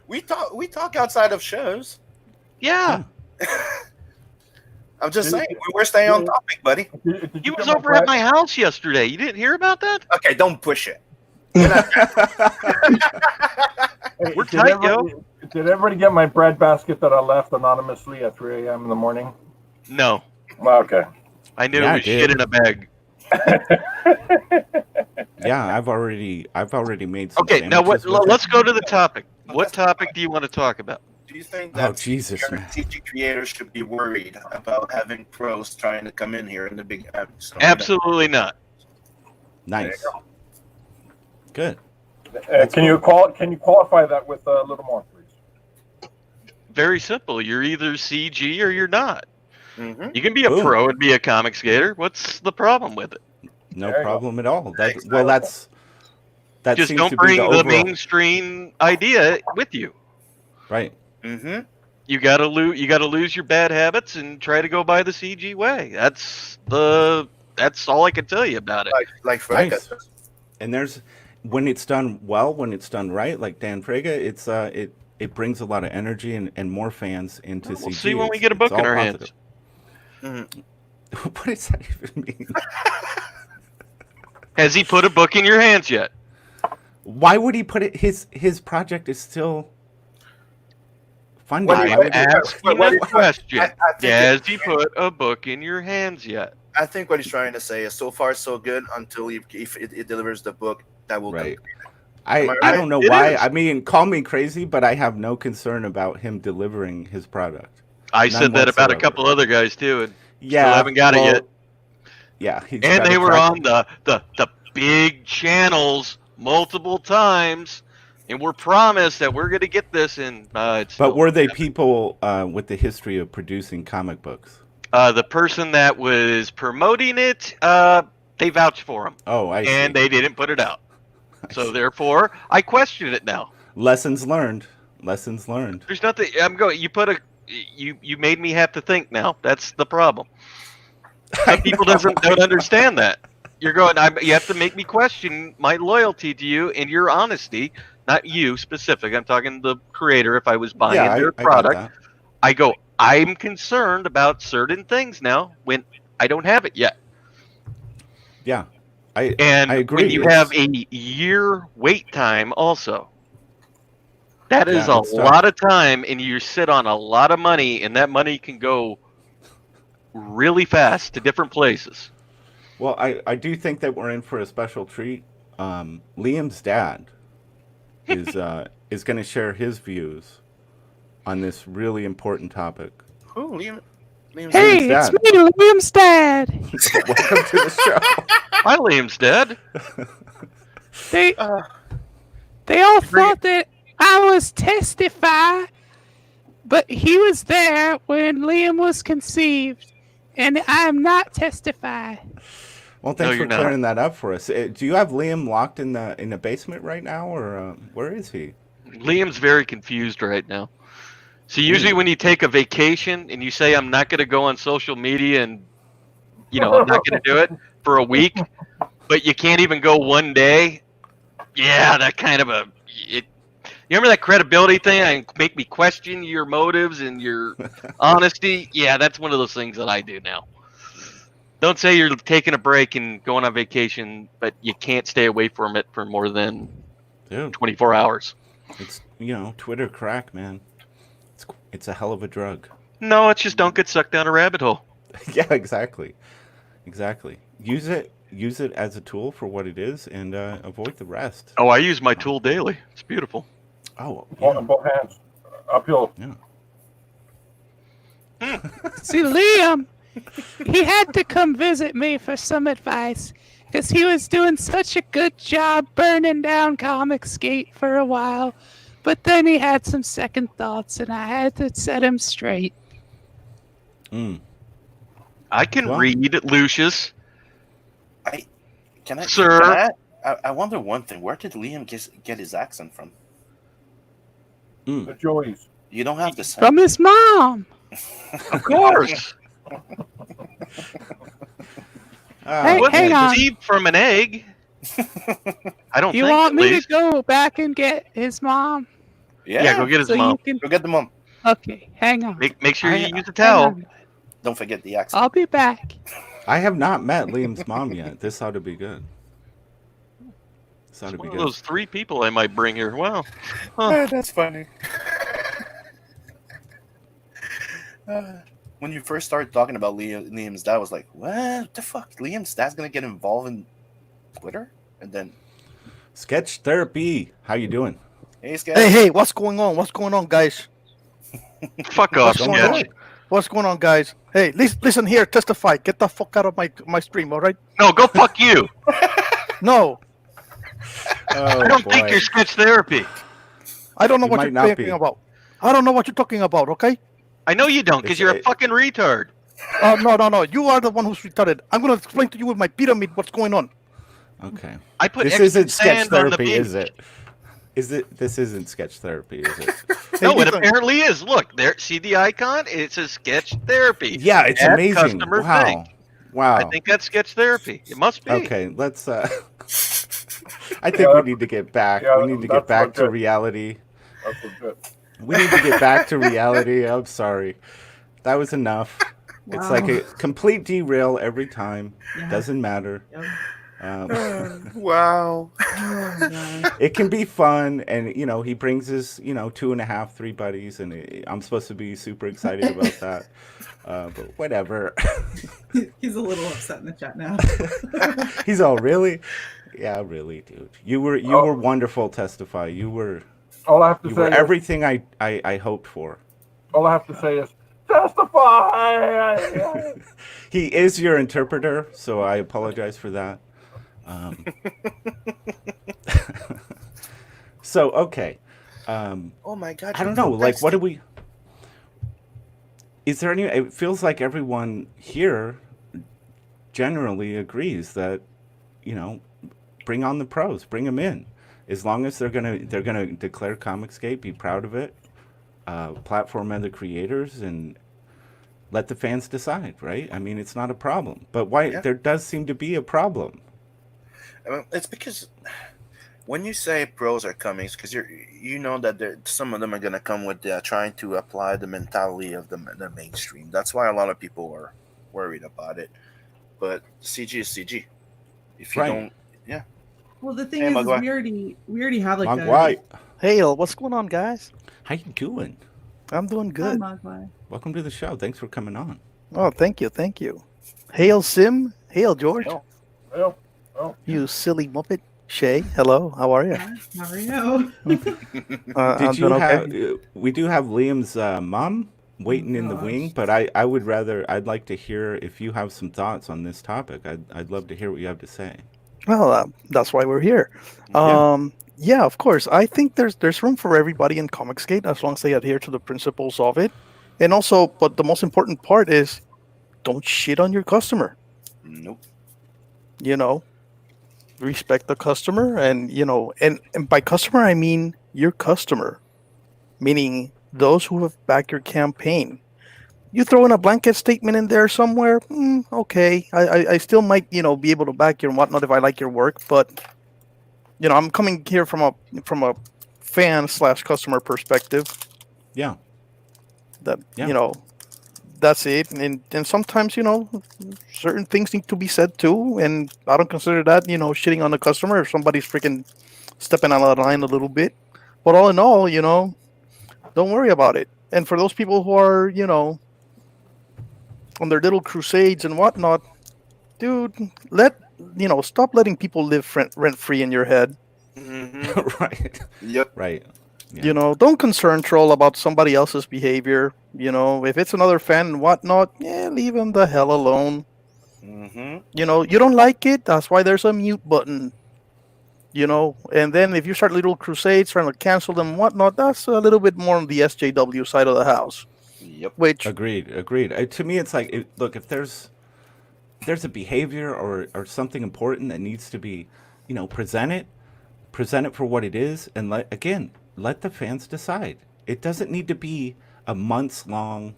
we talk outside of shows. Yeah. I'm just saying we're staying on topic, buddy. Did He you was get over at my house yesterday. You didn't hear about that? Okay, don't push it. Hey, We're did tight, everybody- Did everybody get my bread basket that I left anonymously at 3 a.m. in the morning? No. Okay. I knew Yeah, it was dude. shit in a bag. Yeah, I've already made some. Okay, now sandwiches with it. let's go to the topic. What topic do you want to talk about? Do you think Oh that Jesus, man. CG creators should be worried about having pros trying to come in here in the big so Absolutely not. Nice. Good. Can you qualify that with a little more, please? Very simple. You're either CG or you're not. Mm-hmm. You can be a Boom. pro and be a comic skater. What's the problem with it? No There you go. problem at all. That Just seems don't to bring be the overall- mainstream idea with you. Right. Mm-hmm. You gotta lose your bad habits and try to go by the CG way. That's all I can tell you about it. Like Frega. Nice. And there's when it's done well, when it's done right, like Dan Frega, it's it brings a lot of energy and more fans into CG. We'll see when we It's- get a book it's in all our positive. hands. Mhm. What does that even mean? Has he put a book in your hands yet? Why would he put it? His project is still funding. What do Why you- would they- Asking what- a question. I think Has he put a book in your hands yet? I think what he's trying to say is so far so good until if it delivers the book that will Right. complete. I Am I I right? don't know It why. is. I mean, call me crazy, but I have no concern about him delivering his product. I None said that about a whatsoever. couple other guys too, and Yeah, haven't got it yet. Yeah, he's and got they a were track- on the big channels multiple times, and we're promised that we're going to get this. And it's But still- were they people with the history of producing comic books? the person that was promoting it? They vouched for him, Oh, I see. and they didn't put it out. So therefore, I question it now. Lessons learned. Lessons learned. There's nothing. I'm going. You made me have to think now. That's the problem. Some people don't understand that. You're going. You have to make me question my loyalty to you and your honesty. Not you specific. I'm talking the creator. If I was buying Yeah, their I got product, that. I go. I'm concerned about certain things now when I don't have it yet. Yeah, I agree. When you It's- have a year wait time, also. That is Yeah, a it's tough. lot of time, and you sit on a lot of money, and that money can go really fast to different places. Well, I do think that we're in for a special treat. Liam's dad is going to share his views on this really important topic. Who? Liam's Hey, Liam's it's dad. me, Liam's dad. Welcome to the show. Hi, Liam's dead. They Uh, they all thought that I was testify, but he was there when Liam was conceived, and I am not testify. Well, No, thanks for you're not. clearing that up for us. Do you have Liam locked in the basement right now, or where is he? Liam's very confused right now. So usually when you take a vacation and you say, I'm not going to go on social media and, I'm not going to do it for a week, but you can't even go one day. Yeah, that kind of you remember that credibility thing? And make me question your motives and your honesty. Yeah, that's one of those things that I do now. Don't say you're taking a break and going on vacation, but you can't stay away from it for more than Dude, 24 hours. it's Twitter crack, man. It's a hell of a drug. No, it's just don't get sucked down a rabbit hole. Yeah, exactly. Use it as a tool for what it is, and avoid the rest. Oh, I use my tool daily. It's beautiful. Oh, On both hands, uphill. See, Liam, he had to come visit me for some advice because he was doing such a good job burning down ComicsGate for a while, but then he had some second thoughts, and I had to set him straight. I can Well- read, Lucius. Can I, Sir? can I wonder one thing. Where did Liam get his accent from? The Joeys. You don't have the same. From his mom. Of course. Hey, Wasn't hang on. conceived from an egg. I don't You think, want at me to least. go back and get his mom? Yeah, go get his So mom. you can. Go get the mom. Okay, hang on. Make sure you I- use a Hang towel. on. Don't forget the accent. I'll be back. I have not met Liam's mom yet. This ought to be good. This ought It's to be one of good. those 3 people I might bring here. Wow. That's funny. When you first started talking about Liam's dad, I was like, what the fuck? Liam's dad's gonna get involved in Twitter? And then, Sketch therapy. How you doing? hey, Sketch. Hey, what's going on? What's going on, guys? Fuck off, Don't Sketch. worry. What's going on, guys? Hey, listen here, testify. Get the fuck out of my stream, all right? No, go fuck you. No, Oh, I don't boy. think you're sketch therapy. I don't know You what might you're not talking be. about. I don't know what you're talking about, okay? I know you don't, because It's you're a a- fucking retard. No. You are the one who's retarded. I'm going to explain to you with my pyramid what's going on. Okay. I put This extra isn't sketch sand on the therapy, is beach. it? This isn't sketch therapy, is it? No, Hey, it listen. apparently is. Look, there. See the icon? It says sketch therapy. Yeah, it's Add amazing. customer Wow. thing. Wow. I think that's sketch therapy. It must be. Okay, let's I think Yeah, we need to get back. yeah, we need to that's get back to legit. reality. That's legit. We need to get back to reality. I'm sorry. That was enough. It's like Wow. a complete derail every time. Yeah. Doesn't matter. Yep. Wow. Oh my gosh. It can be fun, and he brings his 2.5, 3 buddies, and I'm supposed to be super excited about that. But whatever. He's a little upset in the chat now. He's all, really? Yeah, really, dude. You were wonderful. Testify. You were All I have to say is, everything I hoped for. all I have to say is testify. He is your interpreter, so I apologize for that. So okay. Oh my God. I don't know. Like, what do we? Is there any? It feels like everyone here generally agrees that, bring on the pros, bring them in, as long as they're gonna declare ComicsGate, be proud of it, platform other creators, and let the fans decide. Right? I mean, it's not a problem. But why? Yeah. There does seem to be a problem. It's because when you say pros are coming, it's because you know that some of them are going to come with trying to apply the mentality of the mainstream. That's why a lot of people are worried about it. But CG is CG. If you Right. don't, yeah. Well, the thing Hey, is Magua. we already have like Mogwai, Hail, what's going on, guys? how you doing? I'm doing good. Mogwai. Welcome to the show. Thanks for coming on. Oh, thank you. Hail, Sim. Hail, George. Oh. Well, You silly muppet. Shay, hello. How are you? How are you? I'm Did you doing have? okay. We do have Liam's mom waiting in the Gosh. wing, but I'd like to hear if you have some thoughts on this topic. I'd love to hear what you have to say. Well, that's why we're here. Yeah, of course. I think there's room for everybody in ComicsGate as long as they adhere to the principles of it. And also, but the most important part is don't shit on your customer. Nope. Respect the customer, and and by customer I mean your customer, meaning those who have backed your campaign. You throw in a blanket statement in there somewhere, okay. I still might be able to back you and whatnot if I like your work, but I'm coming here from a fan / customer perspective. Yeah. That Yeah. that's it. And sometimes certain things need to be said too, and I don't consider that shitting on the customer if somebody's freaking stepping out of the line a little bit. But all in all, don't worry about it. And for those people who are on their little crusades and whatnot, dude, stop letting people live rent free in your head. Mm-hmm. Right. Yep. Right. Yeah. Don't concern troll about somebody else's behavior. If it's another fan and whatnot, leave him the hell alone. Mm-hmm. You don't like it, that's why there's a mute button. And then if you start little crusades trying to cancel them and whatnot, that's a little bit more on the SJW side of the house. Yep. Which Agreed. To me, it's like, look, if there's a behavior or something important that needs to be, present it for what it is, and let the fans decide. It doesn't need to be a months-long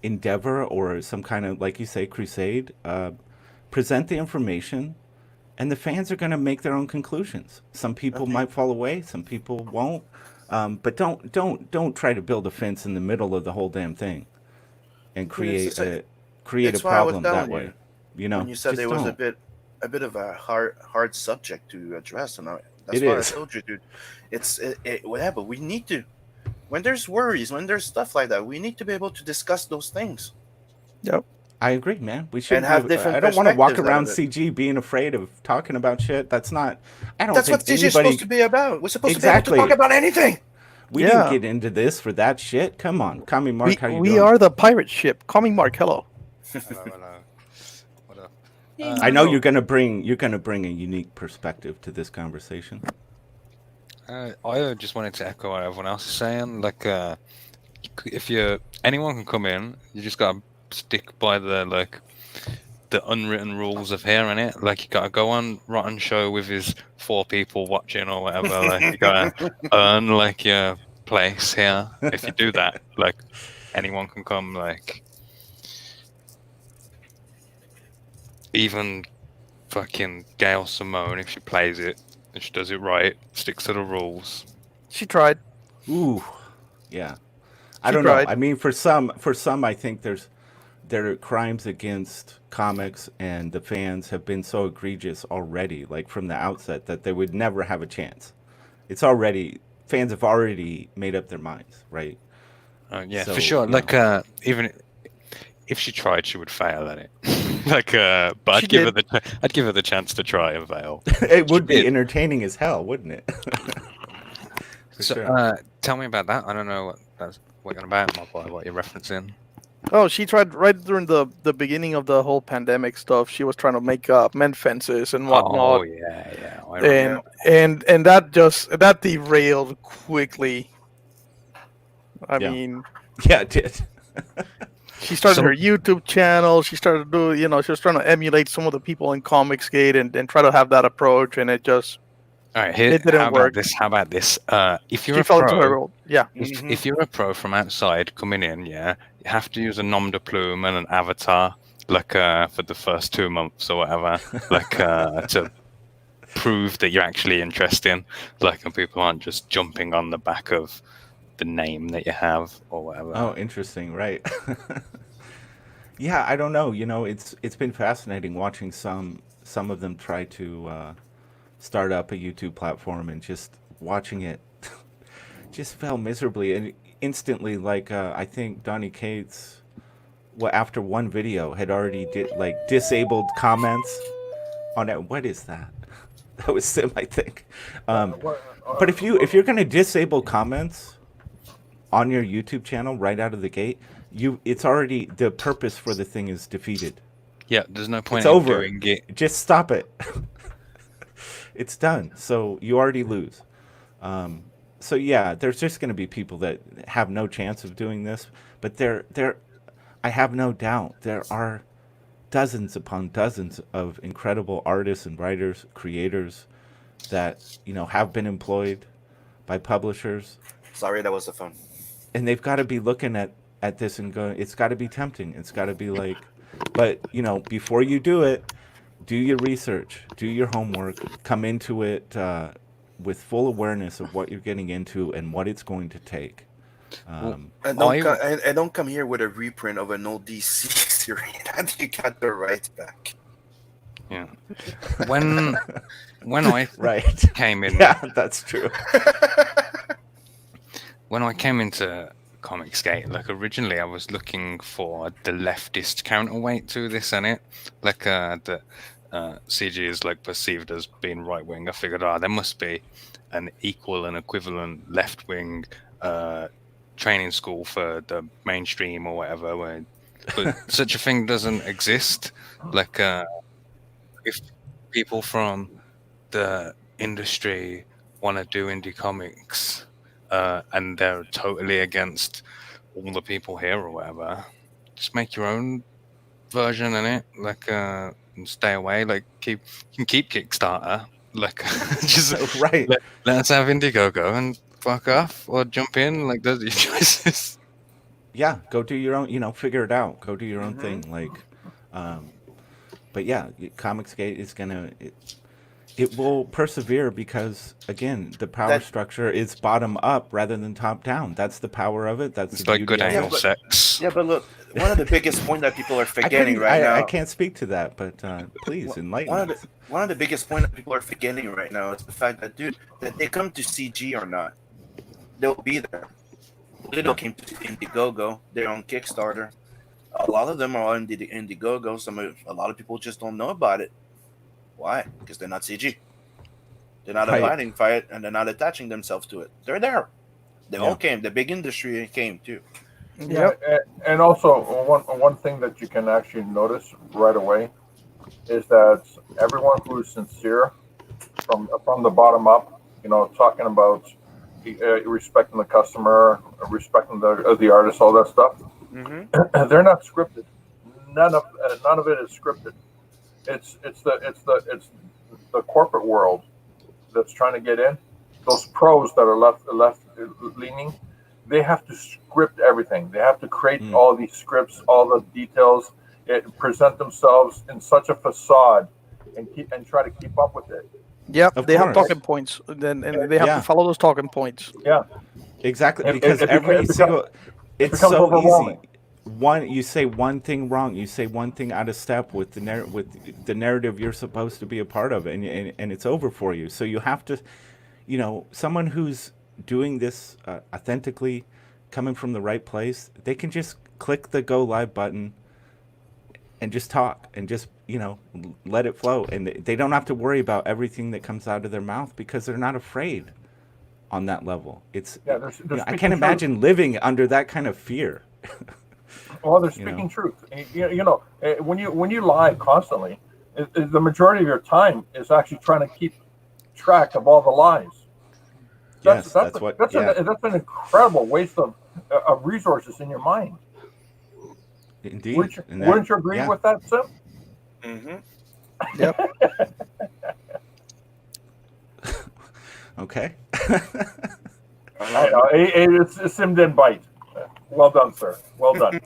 endeavor or some kind of, like you say, crusade. Present the information, and the fans are going to make their own conclusions. Some people might fall away, some people won't. But don't try to build a fence in the middle of the whole damn thing and create a problem that way. When you said just there was don't. a bit of a hard subject to address, and that's It why is. I told you, dude. It's whatever. We need to, when there's worries, when there's stuff like that, we need to be able to discuss those things. Yep. I agree, man. We should have different I don't want to walk perspectives around out of it. CG being afraid of talking about shit. That's not. I don't That's think what CG is anybody. supposed to be about. We're supposed Exactly. to be able to talk about anything. We Yeah. didn't get into this for that shit. Come on, Kami Mark, how you we doing? are the pirate ship. Call me Mark. Hello. Hello. What up? I know you're gonna bring a unique perspective to this conversation. I just wanted to echo what everyone else is saying. Like, if anyone can come in, you just gotta stick by the unwritten rules of here, innit? Like, you gotta go on Rotten Show with his 4 people watching or whatever. Like, you gotta earn your place here. If you do that, anyone can come. Even fucking Gail Simone, if she plays it and she does it right, sticks to the rules. She tried. Ooh, yeah. I She don't tried. know. I mean, for some, I think there's their crimes against comics and the fans have been so egregious already, like from the outset, that they would never have a chance. It's already fans have already made up their minds, right? Yeah, So, for sure. you Like, know. even if she tried, she would fail at it. Like, but She I'd give her the chance to try and fail. It would be did. entertaining as hell, wouldn't it? For So, sure. tell me about that. I don't know what you're about, my boy. What you're referencing? Oh, she tried right during the beginning of the whole pandemic stuff. She was trying to make mend fences and whatnot, Oh yeah. I remember. and that derailed quickly. I Yeah. mean, Yeah, it did. she started Some- her YouTube channel. She started to do, she was trying to emulate some of the people in ComicsGate and try to have that approach, and it just All right, it didn't how work. about this? If you're She a fell into her pro, role. Yeah. if you're a pro from outside coming in, yeah, you have to use a nom de plume and an avatar, like for the first 2 months or whatever, like to prove that you're actually interesting, like, and people aren't just jumping on the back of the name that you have or whatever. Oh, interesting, right? Yeah, I don't know. It's been fascinating watching some of them try to start up a YouTube platform and just watching it just fell miserably and instantly. Like I think Donny Cates, after one video, had already disabled comments on it. What is that? That was Sim, I think. But if you're gonna disable comments on your YouTube channel right out of the gate, it's already, the purpose for the thing is defeated. Yeah, there's no point It's in over. doing it. Just stop it. It's done. So you already lose. So yeah, there's just going to be people that have no chance of doing this, but I have no doubt there are dozens upon dozens of incredible artists and writers, creators that have been employed by publishers, Sorry, that was the phone. and they've got to be looking at this and going, it's got to be tempting. It's got to be like, but before you do it, do your research, do your homework, come into it with full awareness of what you're getting into and what it's going to take. And don't come here with a reprint of an old DC series that you got the rights back. Yeah. When I Right. came in, Yeah, that's true. when I came into ComicsGate, like, originally I was looking for the leftist counterweight to this, and it like the CG is like perceived as being right wing. I figured, there must be an equal and equivalent left wing training school for the mainstream or whatever. But such a thing doesn't exist. Like, if people from the industry want to do indie comics, and they're totally against all the people here or whatever, just make your own version in it, like, and stay away. Like, you can keep Kickstarter, like, just Right. let us have Indiegogo and fuck off, or jump in. Like, those are your choices. Yeah, go do your own, figure it out. Go do your own thing. Like, but yeah, ComicsGate is it will persevere because, again, the power structure is bottom up rather than top down. That's the power of it. That's It's the like beauty good of it. anal sex. Yeah, but look, one of the biggest points that people are I forgetting couldn't- right now. I can't speak to that, but please enlighten us. One of the biggest points that people are forgetting right now is the fact that, dude, that they come to CG or not, they'll be there. Little came to Indiegogo. They're on Kickstarter. A lot of them are on Indiegogo. A lot of people just don't know about it. Why? Because they're not CG. They're not abiding by it, and they're not attaching themselves to it. They're there. They all came. The big industry came too. Yep. And also one thing that you can actually notice right away is that everyone who's sincere from the bottom up, talking about respecting the customer, respecting the artist, all that stuff. Mm-hmm. They're not scripted. None of it is scripted. It's the corporate world that's trying to get in. Those pros that are left leaning, they have to script everything. They have to create all these scripts, all the details, present themselves in such a facade, and try to keep up with it. Yep, they have course. talking points, and they have to follow those talking points. Yeah, Exactly, It- because it every becomes- single, it's becomes so overwhelming. easy. you say one thing wrong, you say one thing out of step with the narrative you're supposed to be a part of, and it's over for you. So you have to, someone who's doing this authentically, coming from the right place, they can just click the go live button and just talk and just let it flow, and they don't have to worry about everything that comes out of their mouth because they're not afraid on that level. It's they're I speaking can't imagine truth. living under that kind of fear. Well, they're speaking truth. When you lie constantly, the majority of your time is actually trying to keep track of all the lies. That's an incredible waste of resources in your mind. Indeed. Wouldn't you agree with that, Sim? Mm-hmm. Yep. Okay. I know. It's Sim didn't bite. Well done, sir. Well done.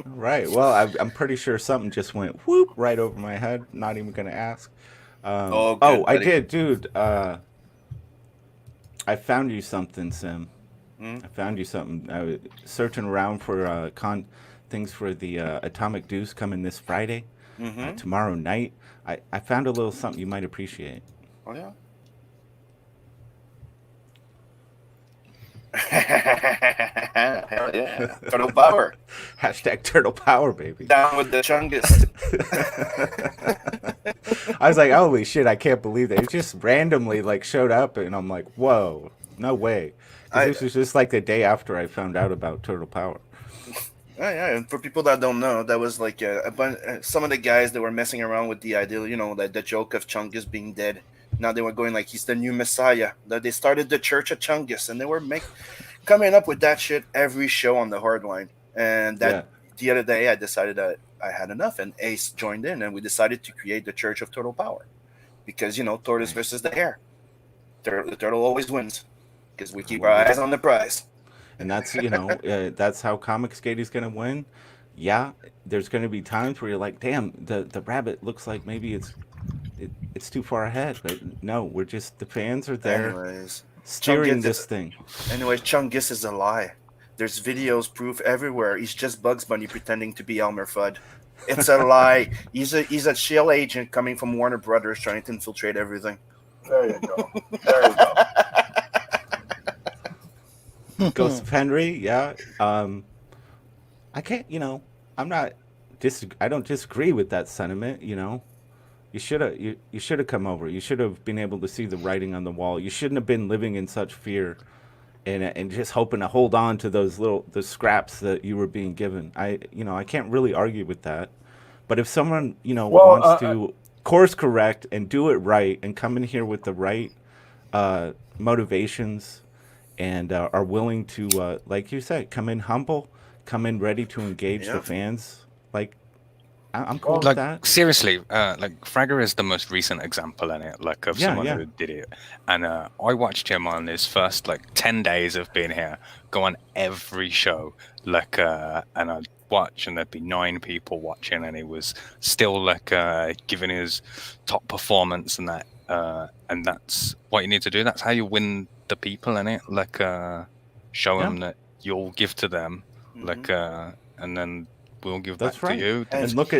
Right. Well, I'm pretty sure something just went whoop right over my head. Not even gonna ask. Good, I buddy. did, dude. I found you something, Sim. Mm. I found you something. I was searching around for things for the Atomic Deuce coming this Friday, Mm-hmm. tomorrow night. I found a little something you might appreciate. Oh yeah. Hell yeah. Turtle power. Hashtag Turtle Power, baby. Down with the chungus. I was like, holy shit, I can't believe that. It just randomly showed up, and I'm like, whoa, no way. 'Cause this was just the day after I found out about Turtle Power. Yeah, and for people that don't know, that was a bunch. Some of the guys that were messing around with the idea, the joke of Chungus being dead. Now they were going he's the new messiah. That they started the Church of Chungus, and they were coming up with that shit every show on the Hardline. And the other day, I decided that I had enough, and Ace joined in, and we decided to create the Church of Turtle Power, because tortoise versus the hare. The turtle always wins, because we keep our eyes on the prize. And that's that's how ComicsGate is gonna win. Yeah, there's gonna be times where you're like, damn, the rabbit looks like maybe it's too far ahead, but no, we're just the fans are there. Anyways, steering this thing. Anyways, Chungus is a lie. There's videos, proof everywhere. He's just Bugs Bunny pretending to be Elmer Fudd. It's a lie. He's a shield agent coming from Warner Brothers trying to infiltrate everything. There you go. There you go. Ghost of Henry, yeah. I can't, I'm not I don't disagree with that sentiment. You should have come over. You should have been able to see the writing on the wall. You shouldn't have been living in such fear and just hoping to hold on to the scraps that you were being given. I can't really argue with that. But if someone wants to course correct and do it right and come in here with the right motivations and are willing to, like you said, come in humble, come in ready to engage the fans, I'm cool with that. Seriously, Fragger is the most recent example in it, of someone who did it. And I watched him on his first 10 days of being here, go on every show, and I'd watch, and there'd be 9 people watching, and he was still giving his top performance and that. And that's what you need to do. That's how you win the people in it. Show them that you'll give to them, and then we'll give back to you. And look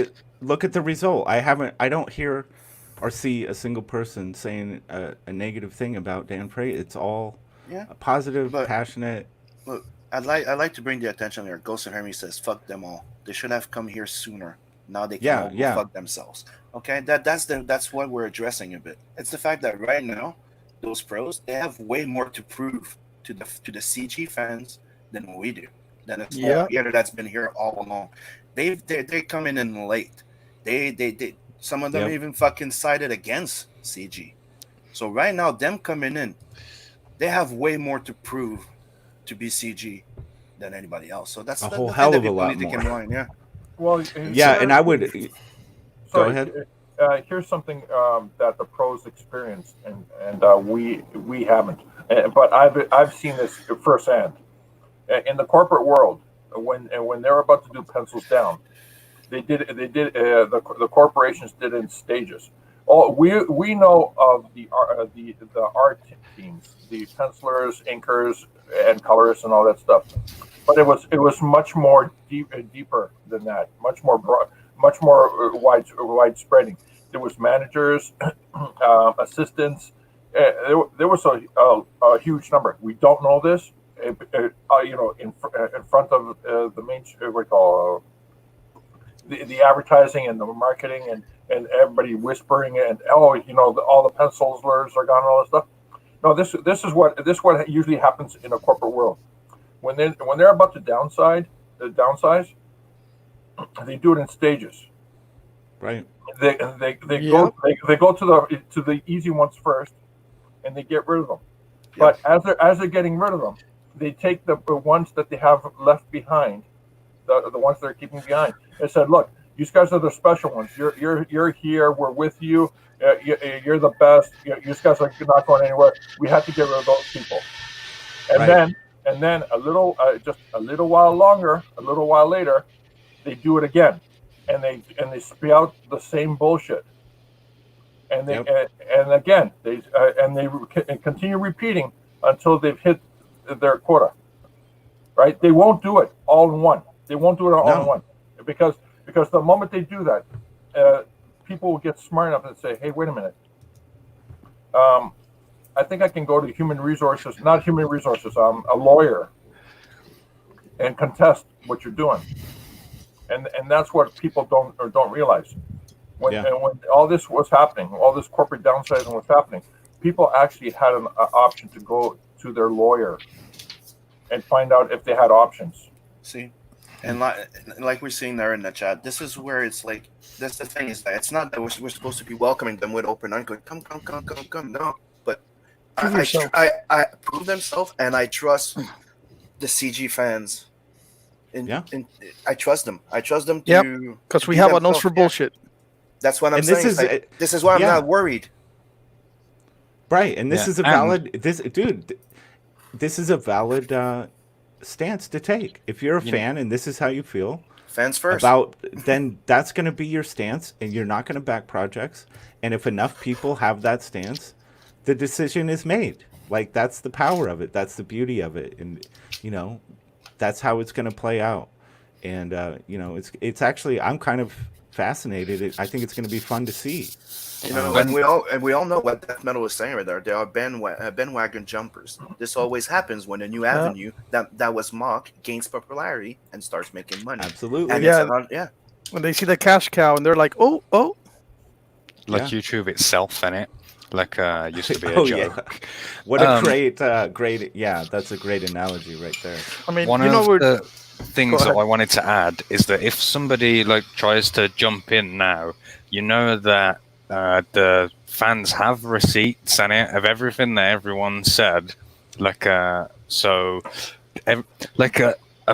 at the result. I don't hear or see a single person saying a negative thing about Dan Frey. It's all positive, passionate. Look, I'd like to bring the attention here. Ghost of Henry says, "Fuck them all. They should have come here sooner. Now they can all go fuck themselves." Okay, that's what we're addressing a bit. It's the fact that right now, those pros, they have way more to prove to the CG fans than we do. Than a small creator that's been here all along. They come in late. They some of them even fucking sided against CG. So right now, them coming in, they have way more to prove to be CG than anybody else. So that's a whole hell of a lot more. Yeah. Well, and I would go ahead. Here's something that the pros experienced, and we haven't. But I've seen this firsthand. In the corporate world, when they're about to do pencils down, the corporations did it in stages. we know of the art teams, the pencilers, inkers, and colorists, and all that stuff. But it was much more deeper than that, much more broad, much more widespreading. There was managers, assistants. There was a huge number. We don't know this, in front of the main what we call the advertising and the marketing and everybody whispering and all the pencilers are gone and all this stuff. No, this is what usually happens in a corporate world. When they're about to downsize, they do it in stages. Right. They go to the easy ones first, and they get rid of them. But as they're getting rid of them, they take the ones that they have left behind, the ones they're keeping behind, and said, "Look, you guys are the special ones. You're here. We're with you. You're the best. You guys are not going anywhere. We have to get rid of those people." And then a little while later, they do it again, and they spit out the same bullshit, and they and again they continue repeating until they've hit their quota. Right? They won't do it all in one. They won't do it all in one because the moment they do that, people will get smart enough and say, "Hey, wait a minute. I think I can go to a lawyer, and contest what you're doing," and that's what people don't realize. When all this was happening, all this corporate downsizing was happening, people actually had an option to go to their lawyer and find out if they had options. See, and like we're seeing there in the chat, this is where it's like, that's the thing, is that it's not that we're supposed to be welcoming them with open arms, going, come, no. But I prove themselves, and I trust the CG fans. I trust them. I trust them to, because we have a nose for bullshit. That's what I'm saying. This is why I'm not worried. Right, and this is a valid. This is a valid stance to take. If you're a fan and this is how you feel, fans first. Then that's going to be your stance, and you're not going to back projects. And if enough people have that stance, the decision is made. Like, that's the power of it. That's the beauty of it, and that's how it's going to play out. And it's actually, I'm kind of fascinated. I think it's going to be fun to see. And we all know what death metal is saying right there. They are bandwagon jumpers. This always happens when a new avenue that was mock gains popularity and starts making money. Absolutely. And when they see the cash cow and they're like, oh. Like YouTube itself, innit? Like used to be a joke. What a great that's a great analogy right there. I mean, one of the things that I wanted to add is that if somebody tries to jump in now, that the fans have receipts in it of everything that everyone said. A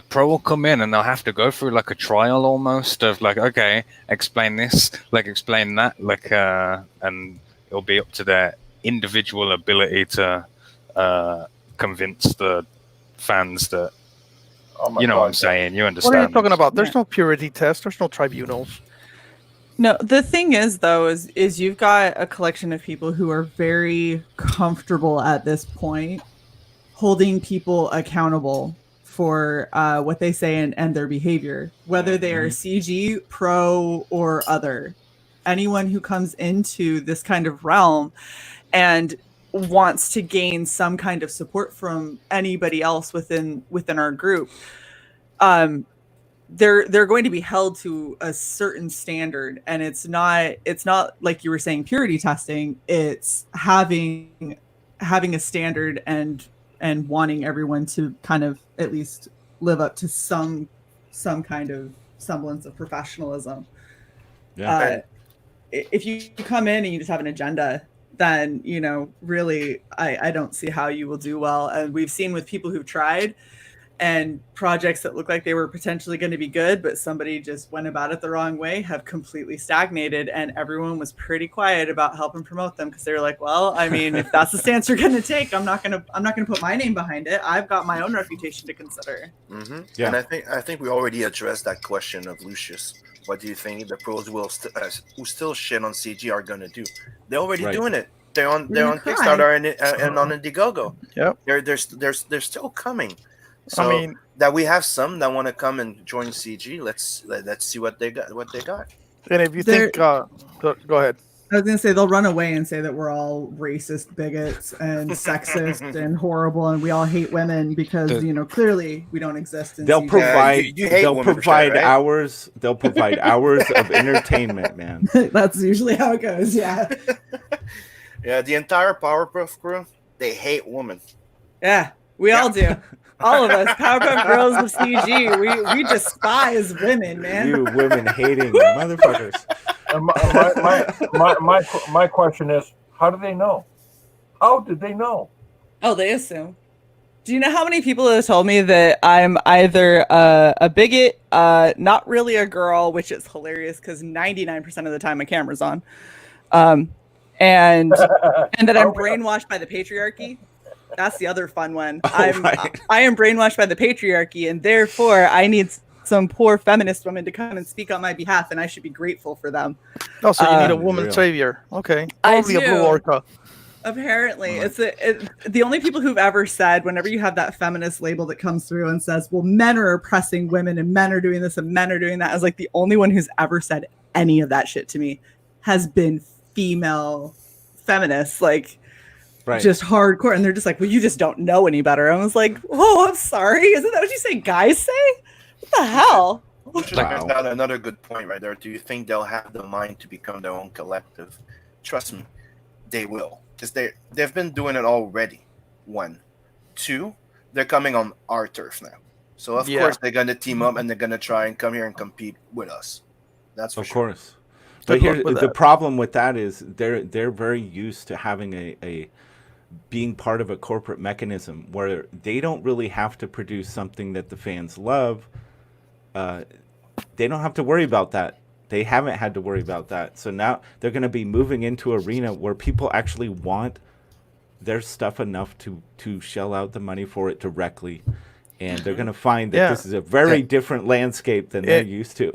pro will come in and they'll have to go through a trial almost of okay, explain this, explain that, and it'll be up to their individual ability to convince the fans that what I'm saying. You understand? What are you talking about? There's no purity test. There's no tribunals. No, the thing is, though, is you've got a collection of people who are very comfortable at this point holding people accountable for what they say and their behavior, whether they are CG, pro, or other. Anyone who comes into this kind of realm and wants to gain some kind of support from anybody else within our group, they're going to be held to a certain standard, and it's not like you were saying purity testing. It's having a standard and wanting everyone to kind of at least live up to some kind of semblance of professionalism. If you come in and you just have an agenda, then really I don't see how you will do well. And we've seen with people who've tried and projects that look like they were potentially going to be good, but somebody just went about it the wrong way, have completely stagnated, and everyone was pretty quiet about helping promote them because they were like, well, I mean, if that's the stance you're going to take, I'm not going to put my name behind it. I've got my own reputation to consider. And I think we already addressed that question of Lucius. what do you think the pros will who still shit on CG are gonna do? They're already Right. doing it. They're on gonna cry. Kickstarter and on Indiegogo. Yep. They're still coming. So I mean, that we have some that want to come and join CG. Let's see what they got. and if you There- think, go ahead. I was gonna say they'll run away and say that we're all racist bigots and sexist and horrible, and we all hate women because clearly we don't exist. In They'll CG. provide. you hate They'll women, provide right? hours. They'll provide hours of entertainment, man. That's usually how it goes. Yeah. Yeah, the entire Powerpuff crew, they hate women. Yeah, we all do. All of us, Powerpuff Girls of CG, we despise women, man. You women hating motherfuckers. And my question is, how do they know? How did they know? Oh, they assume. Do you know how many people have told me that I'm either a bigot, not really a girl, which is hilarious because 99% of the time my camera's on, and that I'm brainwashed by the patriarchy. That's the other fun one. Right. I am brainwashed by the patriarchy, and therefore I need some poor feminist women to come and speak on my behalf, and I should be grateful for them. Oh, so you need a Real. woman savior. Okay. I Probably a blue do. orca. Apparently, it's the only people who've ever said, whenever you have that feminist label that comes through and says, well, men are oppressing women and men are doing this and men are doing that, I was like, the only one who's ever said any of that shit to me has been female feminists, like Right. just hardcore. And they're just like, well, you just don't know any better. I was like, oh, I'm sorry. Isn't that what you say guys say? What the hell? Which is another good point right there. Do you think they'll have the mind to become their own collective? Trust me, they will. Because they've been doing it already. 1. 2, they're coming on our turf now. So of course they're gonna team up and they're gonna try and come here and compete with us. That's for Of sure. course. But Good luck here, with the that. problem with that is they're very used to having a being part of a corporate mechanism where they don't really have to produce something that the fans love. They don't have to worry about that. They haven't had to worry about that. So now they're going to be moving into an arena where people actually want their stuff enough to shell out the money for it directly. And they're going to find that this is a very different landscape than they're used to.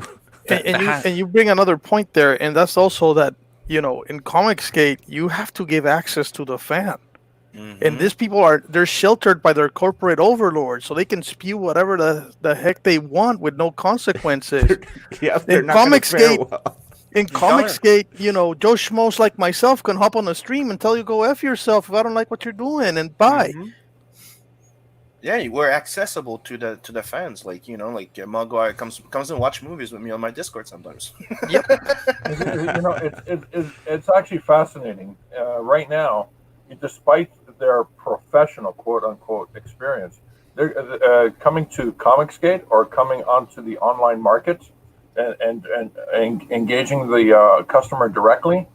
And you bring another point there, and that's also that, in ComicsGate, you have to give access to the fan. Mm-hmm. And these people they're sheltered by their corporate overlords, so they can spew whatever the heck they want with no consequences. They're In not gonna fare ComicsGate, well. in ComicsGate, Joe Schmoes like myself can hop on the stream and tell you go F yourself if I don't like what you're doing and bye. Mhm. Yeah, we're accessible to the fans. Like Maguire comes and watch movies with me on my Discord sometimes. It's actually fascinating right now. Despite their professional quote unquote experience, they're coming to ComicsGate or coming onto the online market and engaging the customer directly.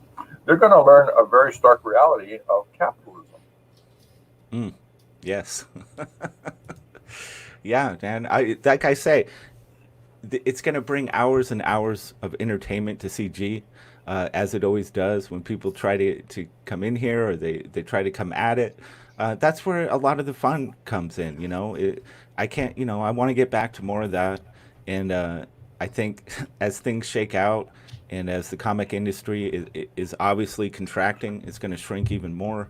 They're going to learn a very stark reality of capitalism. Yes. Yeah, man. Like I say, it's going to bring hours and hours of entertainment to CG, as it always does when people try to come in here or they try to come at it. That's where a lot of the fun comes in, I can't, I want to get back to more of that. And I think as things shake out and as the comic industry is obviously contracting, it's going to shrink even more.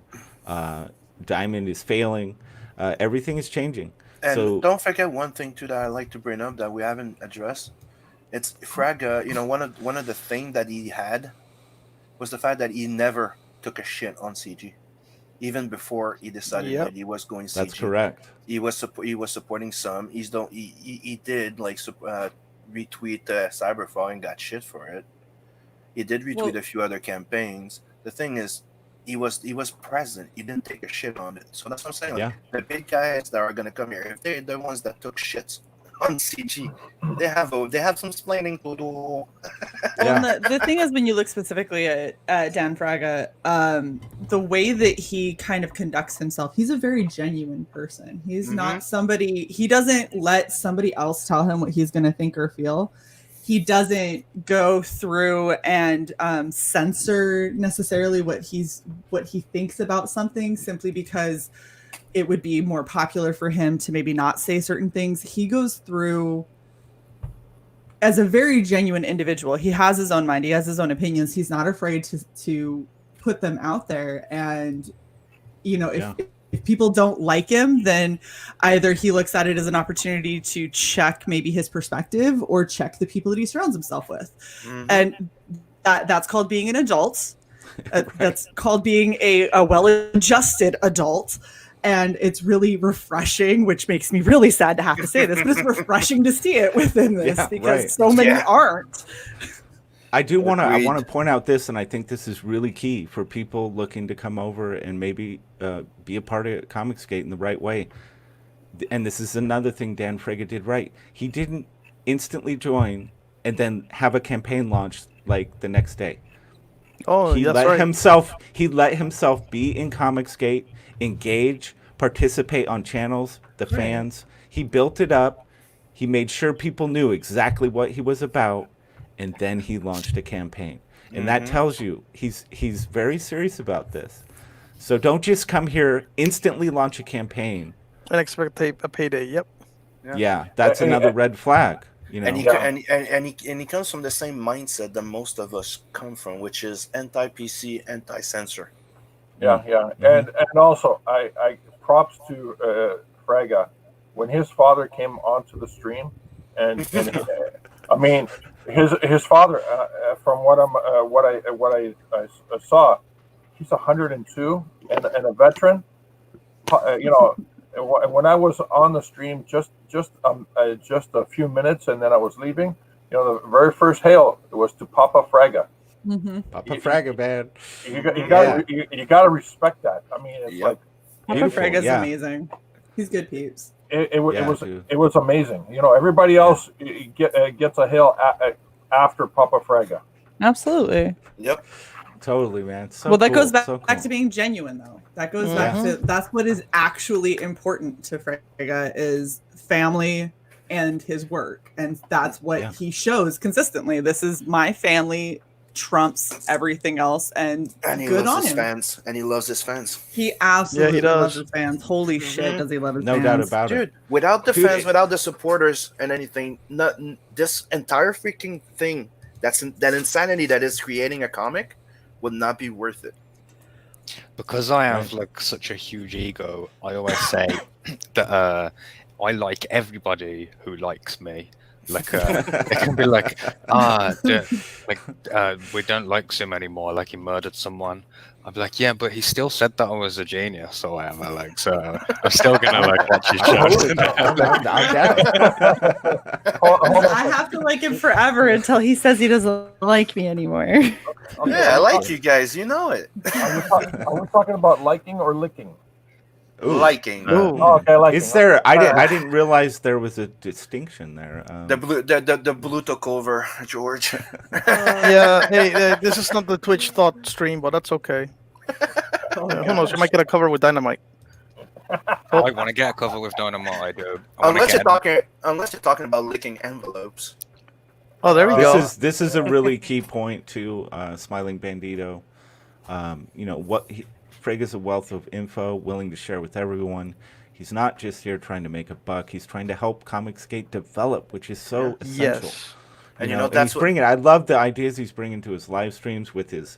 Diamond is failing. Everything is changing. And So don't forget one thing too that I like to bring up that we haven't addressed. It's Fraga. One of the things that he had was the fact that he never took a shit on CG, even before he decided that he was going CG. that's correct. He was supporting some. He did retweet Cyberfall and got shit for it. He did retweet a few other campaigns. The thing is, he was present. He didn't take a shit on it. So that's what I'm saying. Yeah. The big guys that are gonna come here, if they're the ones that took shits on CG, they have some explaining to do. Well, the thing is, when you look specifically at Dan Fraga, the way that he kind of conducts himself, he's a very genuine person. He's not somebody, he doesn't let somebody else tell him what he's going to think or feel. He doesn't go through and censor necessarily what he thinks about something simply because it would be more popular for him to maybe not say certain things. He goes through as a very genuine individual, he has his own mind. He has his own opinions. He's not afraid to put them out there. And, you know, if people don't like him, then either he looks at it as an opportunity to check maybe his perspective or check the people that he surrounds himself with. And that's called being an adult. That's called being a well-adjusted adult. And it's really refreshing, which makes me really sad to have to say this, but it's refreshing to see it within this because so many aren't. I want to point out this, and I think this is really key for people looking to come over and maybe be a part of ComicsGate in the right way. And this is another thing Dan Frega did right. He didn't instantly join and then have a campaign launched like the next day. Oh, He that's let right. himself be in ComicsGate, engage, participate on channels, the fans. He built it up. He made sure people knew exactly what he was about, and then he launched a campaign. And that tells you he's very serious about this. So don't just come here, instantly launch a campaign. And expect a payday. Yep. Yeah, that's another red flag. You know? And he comes from the same mindset that most of us come from, which is anti-PC, anti-censor. And also I props to Fraga when his father came onto the stream, and I mean his father from what I saw, he's 102 and a veteran. You know, when I was on the stream just a few minutes and then I was leaving, you know, the very first hail was to Papa Fraga. Papa Fraga, man. You gotta respect that. I mean, it's like Papa Fraga's amazing. He's good peeps. It was amazing. You know, everybody else gets a hail after Papa Fraga. Absolutely. Yep. Totally, man. So well, that cool. goes back, So cool. back to being genuine, though. That goes back to that's what is actually important to Frega is family and his work, and that's what he shows consistently. This is my family trumps everything else, and he good loves on his him. fans, and he loves his fans. He absolutely does. loves his fans. Holy shit, does he love his No fans? doubt about it. Dude, without the fans, without the supporters and anything, this entire freaking thing, that insanity that is creating a comic would not be worth it. Because I have like such a huge ego, I always say that I like everybody who likes me. Like it can be like, we don't like Sim anymore. Like he murdered someone. I'd be like, yeah, but he still said that I was a genius or whatever. Like, so I'm still gonna like watch his shows. I have to like him forever until he says he doesn't like me anymore. Yeah, I like you guys. You know it. Are we talking about liking or licking? Liking. Okay, liking. Is there? I didn't realize there was a distinction there. The blue took over, George. Hey, this is not the Twitch thought stream, but that's okay. Who knows? You might get a cover with Dynamite. I want to get a cover with Dynamite. I do. Unless you're talking about licking envelopes. Oh, there we go. This is a really key point to Smiling Bandito. You know what? Frega's a wealth of info, willing to share with everyone. He's not just here trying to make a buck. He's trying to help ComicsGate develop, which is so essential. Yes. And you know, that's he's bringing. I love the ideas he's bringing to his live streams with his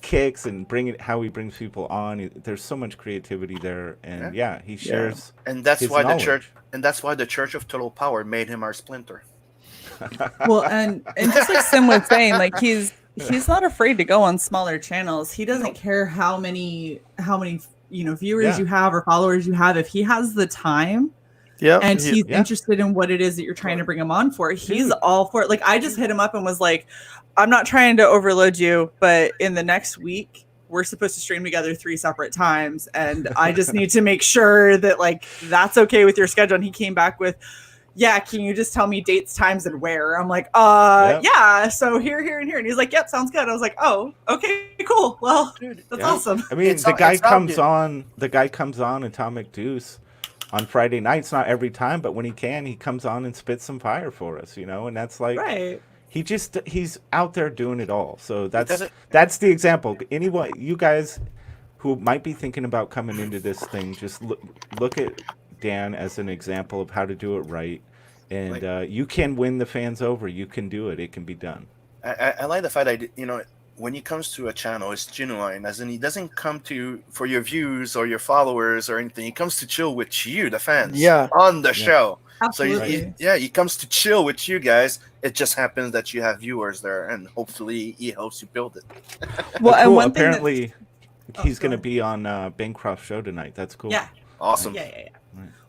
kicks and how he brings people on. There's so much creativity there, and he shares. And that's his why knowledge. the Church of Total Power made him our splinter. Well, and just like Sim was saying, like he's not afraid to go on smaller channels. He doesn't care how many viewers you have or followers you have. If he has the time, and he's interested in what it is that you're trying to bring him on for, he's all for it. Like I just hit him up and was like, I'm not trying to overload you, but in the next week we're supposed to stream together 3 separate times, and I just need to make sure that like that's okay with your schedule. And he came back with, can you just tell me dates, times, and where? I'm like, so here, and here. And he's like, yep, sounds good. I was like, oh, okay, cool. Well, that's awesome. I mean, the guy comes on Atomic Deuce on Friday nights, not every time, but when he can, he comes on and spits some fire for us, you know? And that's like, he's out there doing it all. So that's the example. Anyone, you guys who might be thinking about coming into this thing, just look at Dan as an example of how to do it right. And you can win the fans over. You can do it. It can be done. I like the fact that, you know, when it comes to a channel, it's genuine, as in he doesn't come to for your views or your followers or anything. He comes to chill with you, the fans, on the show. Absolutely. So he comes to chill with you guys. It just happens that you have viewers there, and hopefully he helps you build it. Well, and cool. one thing Apparently, he's go going to ahead. be on Bancroft's show tonight. That's cool. Yeah. Awesome. Yeah.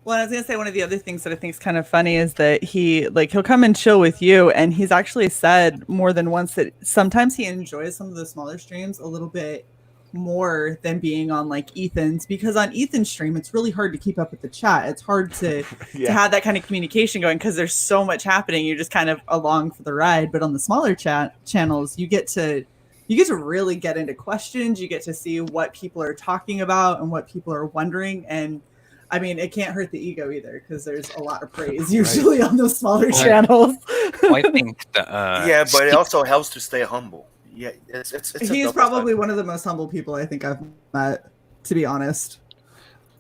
Well, I was gonna say one of the other things that I think is kind of funny is that he'll come and chill with you, and he's actually said more than once that sometimes he enjoys some of the smaller streams a little bit more than being on like Ethan's, because on Ethan's stream it's really hard to keep up with the chat. It's hard to have that kind of communication going because there's so much happening. You're just kind of along for the ride. But on the smaller channels, you get to really get into questions. You get to see what people are talking about and what people are wondering. And I mean, it can't hurt the ego either because there's a lot of praise usually on those smaller channels. I think that yeah, but it also helps to stay humble. Yeah, it's He's probably one of the most humble people I think I've met, to be honest.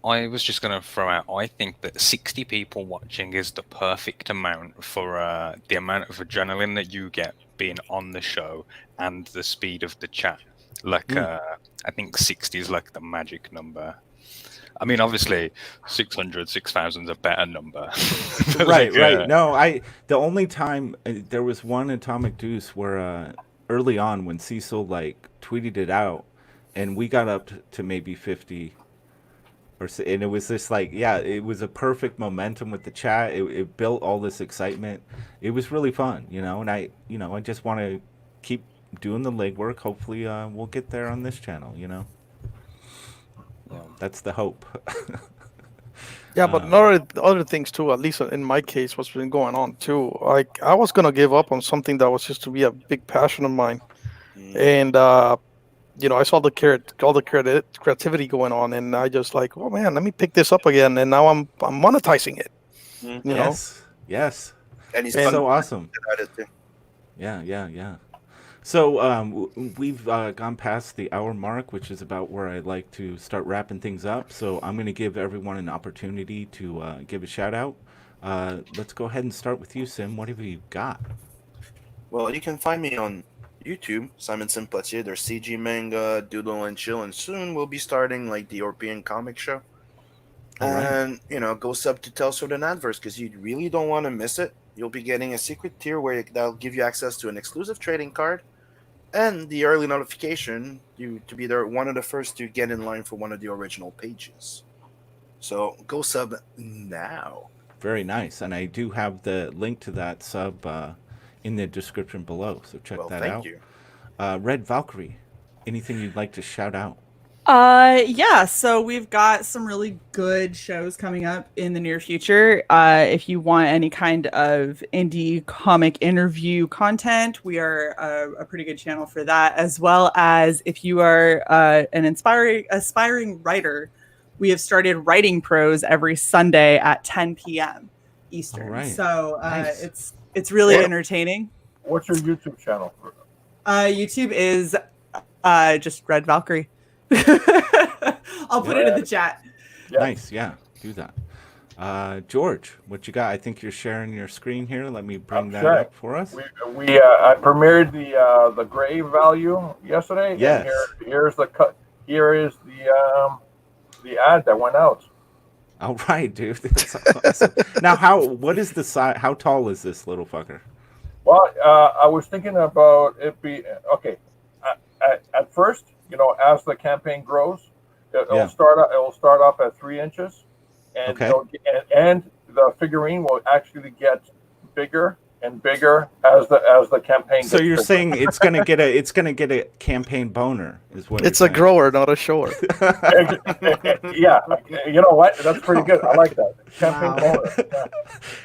I was just going to throw out, I think that 60 people watching is the perfect amount for the amount of adrenaline that you get being on the show and the speed of the chat. Like, I think 60 is like the magic number. I mean, obviously, 600, 6,000 is a better number. right. No, the only time there was one Atomic Deuce where early on when Cecil like tweeted it out, and we got up to maybe 50, and it was just like, it was a perfect momentum with the chat. It built all this excitement. It was really fun, And I just want to keep doing the legwork. Hopefully, we'll get there on this channel, That's the hope. Yeah, but other things too, at least in my case, what's been going on too. Like, I was gonna give up on something that was just to be a big passion of mine, and I saw the creativity going on, and I just like, oh man, let me pick this up again, and now I'm monetizing it. You know? Yes. And he's so awesome. Yeah. So we've gone past the hour mark, which is about where I like to start wrapping things up. So I'm going to give everyone an opportunity to give a shout out. Let's go ahead and start with you, Sim. What have you got? Well, you can find me on YouTube, Simon Sympathier. There's CG Manga, Doodle and Chill, and soon we'll be starting like the European comic show. And go sub to Telstra and Adverse because you really don't want to miss it. You'll be getting a secret tier where that'll give you access to an exclusive trading card and the early notification to be one of the first to get in line for one of the original pages. So go sub now. Very nice. And I do have the link to that sub in the description below. So check that out. Thank you. Red Valkyrie, anything you'd like to shout out? So we've got some really good shows coming up in the near future. If you want any kind of indie comic interview content, we are a pretty good channel for that, as well as if you are an aspiring writer, we have started writing pros every Sunday at 10 p.m. Eastern. All right. So Nice. it's really entertaining. What's your YouTube channel? YouTube is just Red Valkyrie. I'll put it in the chat. Yeah. Nice, yeah, do that. George, what you got? I think you're sharing your screen here. Let me bring that up for us. I premiered the Gray Value yesterday. Yes. And here's the cut. Here is the ad that went out. All right, dude. That's awesome. Now, what is the size? How tall is this little fucker? Well, I was thinking about it be okay. At first, as the campaign grows, it'll start off at 3 inches, and and the figurine will actually get bigger and bigger as the campaign. So gets you're bigger. saying it's gonna get a campaign boner, is what? It's you're a saying. grower, not a shower. Yeah, you know what? That's pretty good. I like that campaign bonus. Yeah.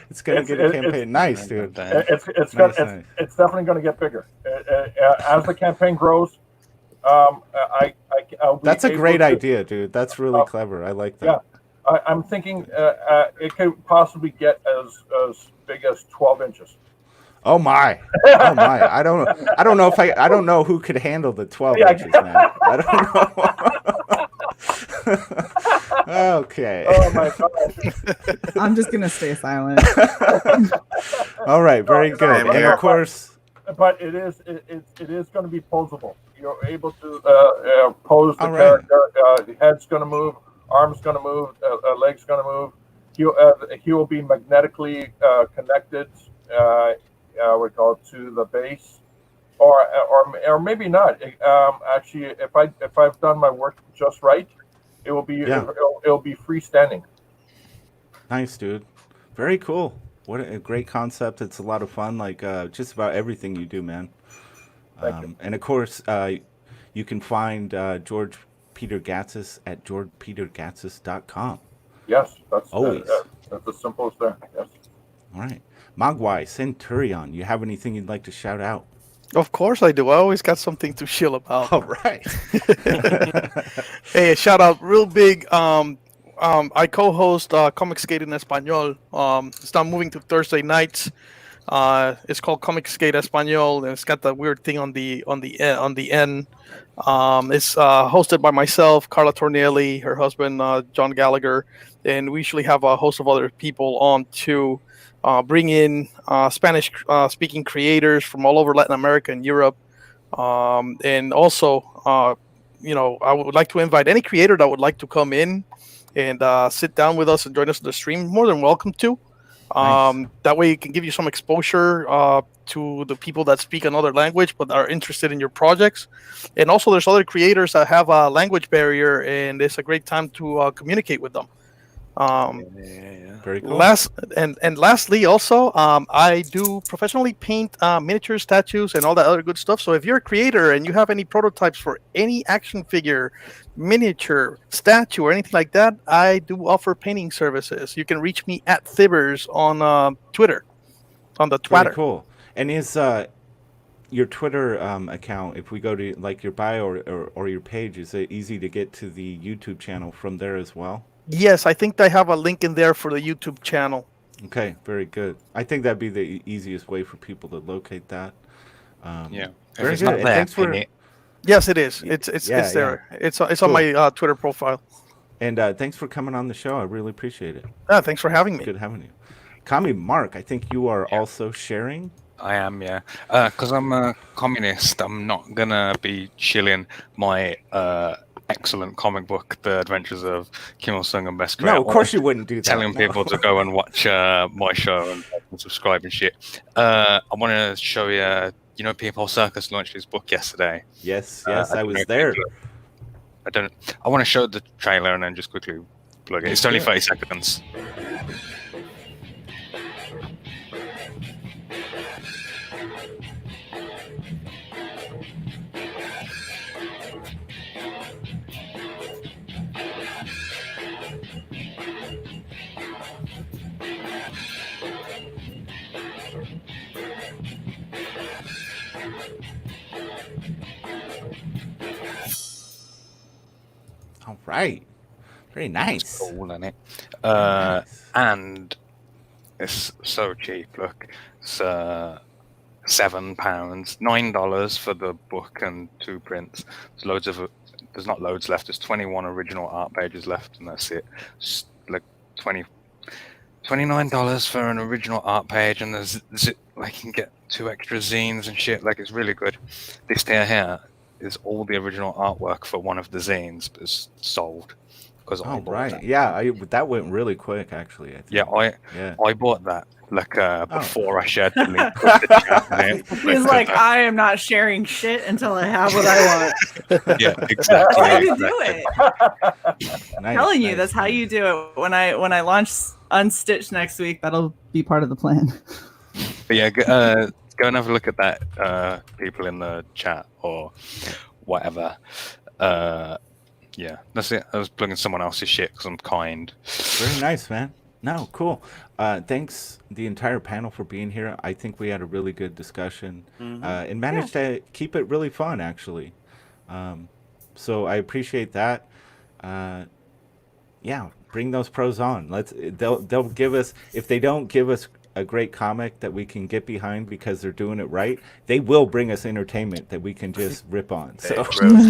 It's gonna get a campaign. Nice, dude. It's Nice. definitely going to get bigger as the campaign grows. I'll be That's a able great to- idea, dude. That's really clever. I like that. Yeah, I'm thinking it could possibly get as big as 12 inches. Oh my! Oh my! I don't know if I don't know who could handle the 12 inches, man. I don't know. Okay. Oh my god. I'm just gonna stay silent. All right. Very No, good. no, And no, of course, But it is going to be posable. You're able to pose the All right. character. The head's going to move, arm's going to move, leg's going to move. He will be magnetically connected. We call it to the base, or maybe not. Actually, if I've done my work just right, it will be Yeah. it'll be freestanding. nice, dude. Very cool. What a great concept. It's a lot of fun. Like just about everything you do, man. Thank you. And of course, you can find George Peter Gatsis at georgepetergatsis.com. Yes, that's Always. that's as simple as that. Yes. All right. Mogwai Centurion, you have anything you'd like to shout out? Of course I do. I always got something to shill about. All right. Hey, a shout out real big. I co-host ComicsGate in Espanol. It's now moving to Thursday nights. It's called ComicsGate Espanol, and it's got that weird thing on the end. It's hosted by myself, Carla Tornielli, her husband John Gallagher, and we usually have a host of other people on to bring in Spanish speaking creators from all over Latin America and Europe, and also I would like to invite any creator that would like to come in and sit down with us and join us on the stream. More than welcome to. Nice. That way it can give you some exposure to the people that speak another language but are interested in your projects. And also there's other creators that have a language barrier, and it's a great time to communicate with them. Very cool. Lastly, also, I do professionally paint miniatures, statues, and all that other good stuff. So if you're a creator and you have any prototypes for any action figure, miniature, statue, or anything like that, I do offer painting services. You can reach me at Thibbers on Twitter, on the Very Twitter. cool. And is your Twitter account, if we go to like your bio or your page, is it easy to get to the YouTube channel from there as well? Yes, I think I have a link in there for the YouTube channel. Okay, very good. I think that'd be the easiest way for people to locate that. Yeah. If Very it's good. not And there, thanks for pin it. Yes, it is. It's Yeah, there. It's Cool. on my Twitter profile. and thanks for coming on the show. I really appreciate it. Thanks for having me. Good having you. Kami Mark, I think you are also sharing. I am, yeah. Because I'm a communist, I'm not gonna be shilling my excellent comic book, The Adventures of Kim Il-sung and Best Creator. No, of course you wouldn't do that. Telling No. people to go and watch my show and subscribe and shit. I want to show you. You know, People Circus launched his book yesterday. Yes, I I don't was know if there. I want to show the trailer and then just quickly plug it. It's only 30 seconds. All right. Very nice. Cool, isn't it? Nice. And it's so cheap. Look, it's £7, $9 for the book and 2 prints. There's not loads left. There's 21 original art pages left, and that's it. It's like $29 for an original art page, and there's like you can get 2 extra zines and shit. Like, it's really good. This here is all the original artwork for one of the zines, but it's sold because I Oh, bought right. that. Yeah, that went really quick, actually. I think. Yeah, I bought that like before I shared the link. With the chat, He's like, I am not sharing shit until I have what I want. yeah, exactly. That's how you do it. Nice, I'm telling you, nice. that's how you do it. When I launch Unstitched next week, That'll be part of the plan. But yeah, go and have a look at that, people in the chat or whatever. Yeah, that's it. I was plugging someone else's shit because I'm kind. Very nice, man. No, cool. Thanks the entire panel for being here. I think we had a really good discussion and managed to keep it really fun, actually. So I appreciate that. Yeah, bring those pros on. They'll give us, if they don't give us a great comic that we can get behind because they're doing it right, they will bring us entertainment that we can just rip on. So Hey, Bruce.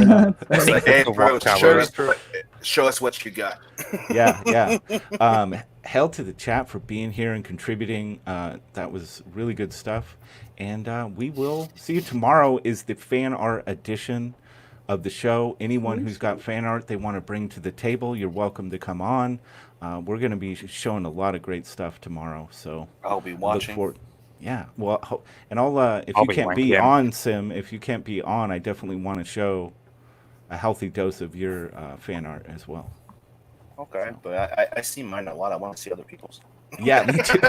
That's Like, hey, The Bruce, Watchtower. show us what you got. yeah. Hell to the chat for being here and contributing. That was really good stuff. And we will see you tomorrow. Is the fan art edition of the show. Anyone who's got fan art they want to bring to the table, you're welcome to come on. We're going to be showing a lot of great stuff tomorrow. So I'll be look watching. forward. Yeah. Well, and I'll if I'll you be can't be wanking. on, Sim, if you can't be on, I definitely want to show a healthy dose of your fan art as well. Okay, but I see mine a lot. I want to see other people's. Yeah, me too.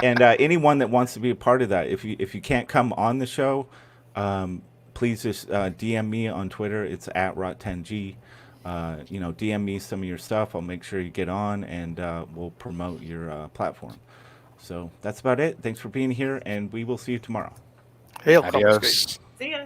And anyone that wants to be a part of that, if you can't come on the show, please just DM me on Twitter. It's at Rot10G. DM me some of your stuff. I'll make sure you get on, and we'll promote your platform. So that's about it. Thanks for being here, and we will see you tomorrow. Hail Adios. ComicsGate. See ya.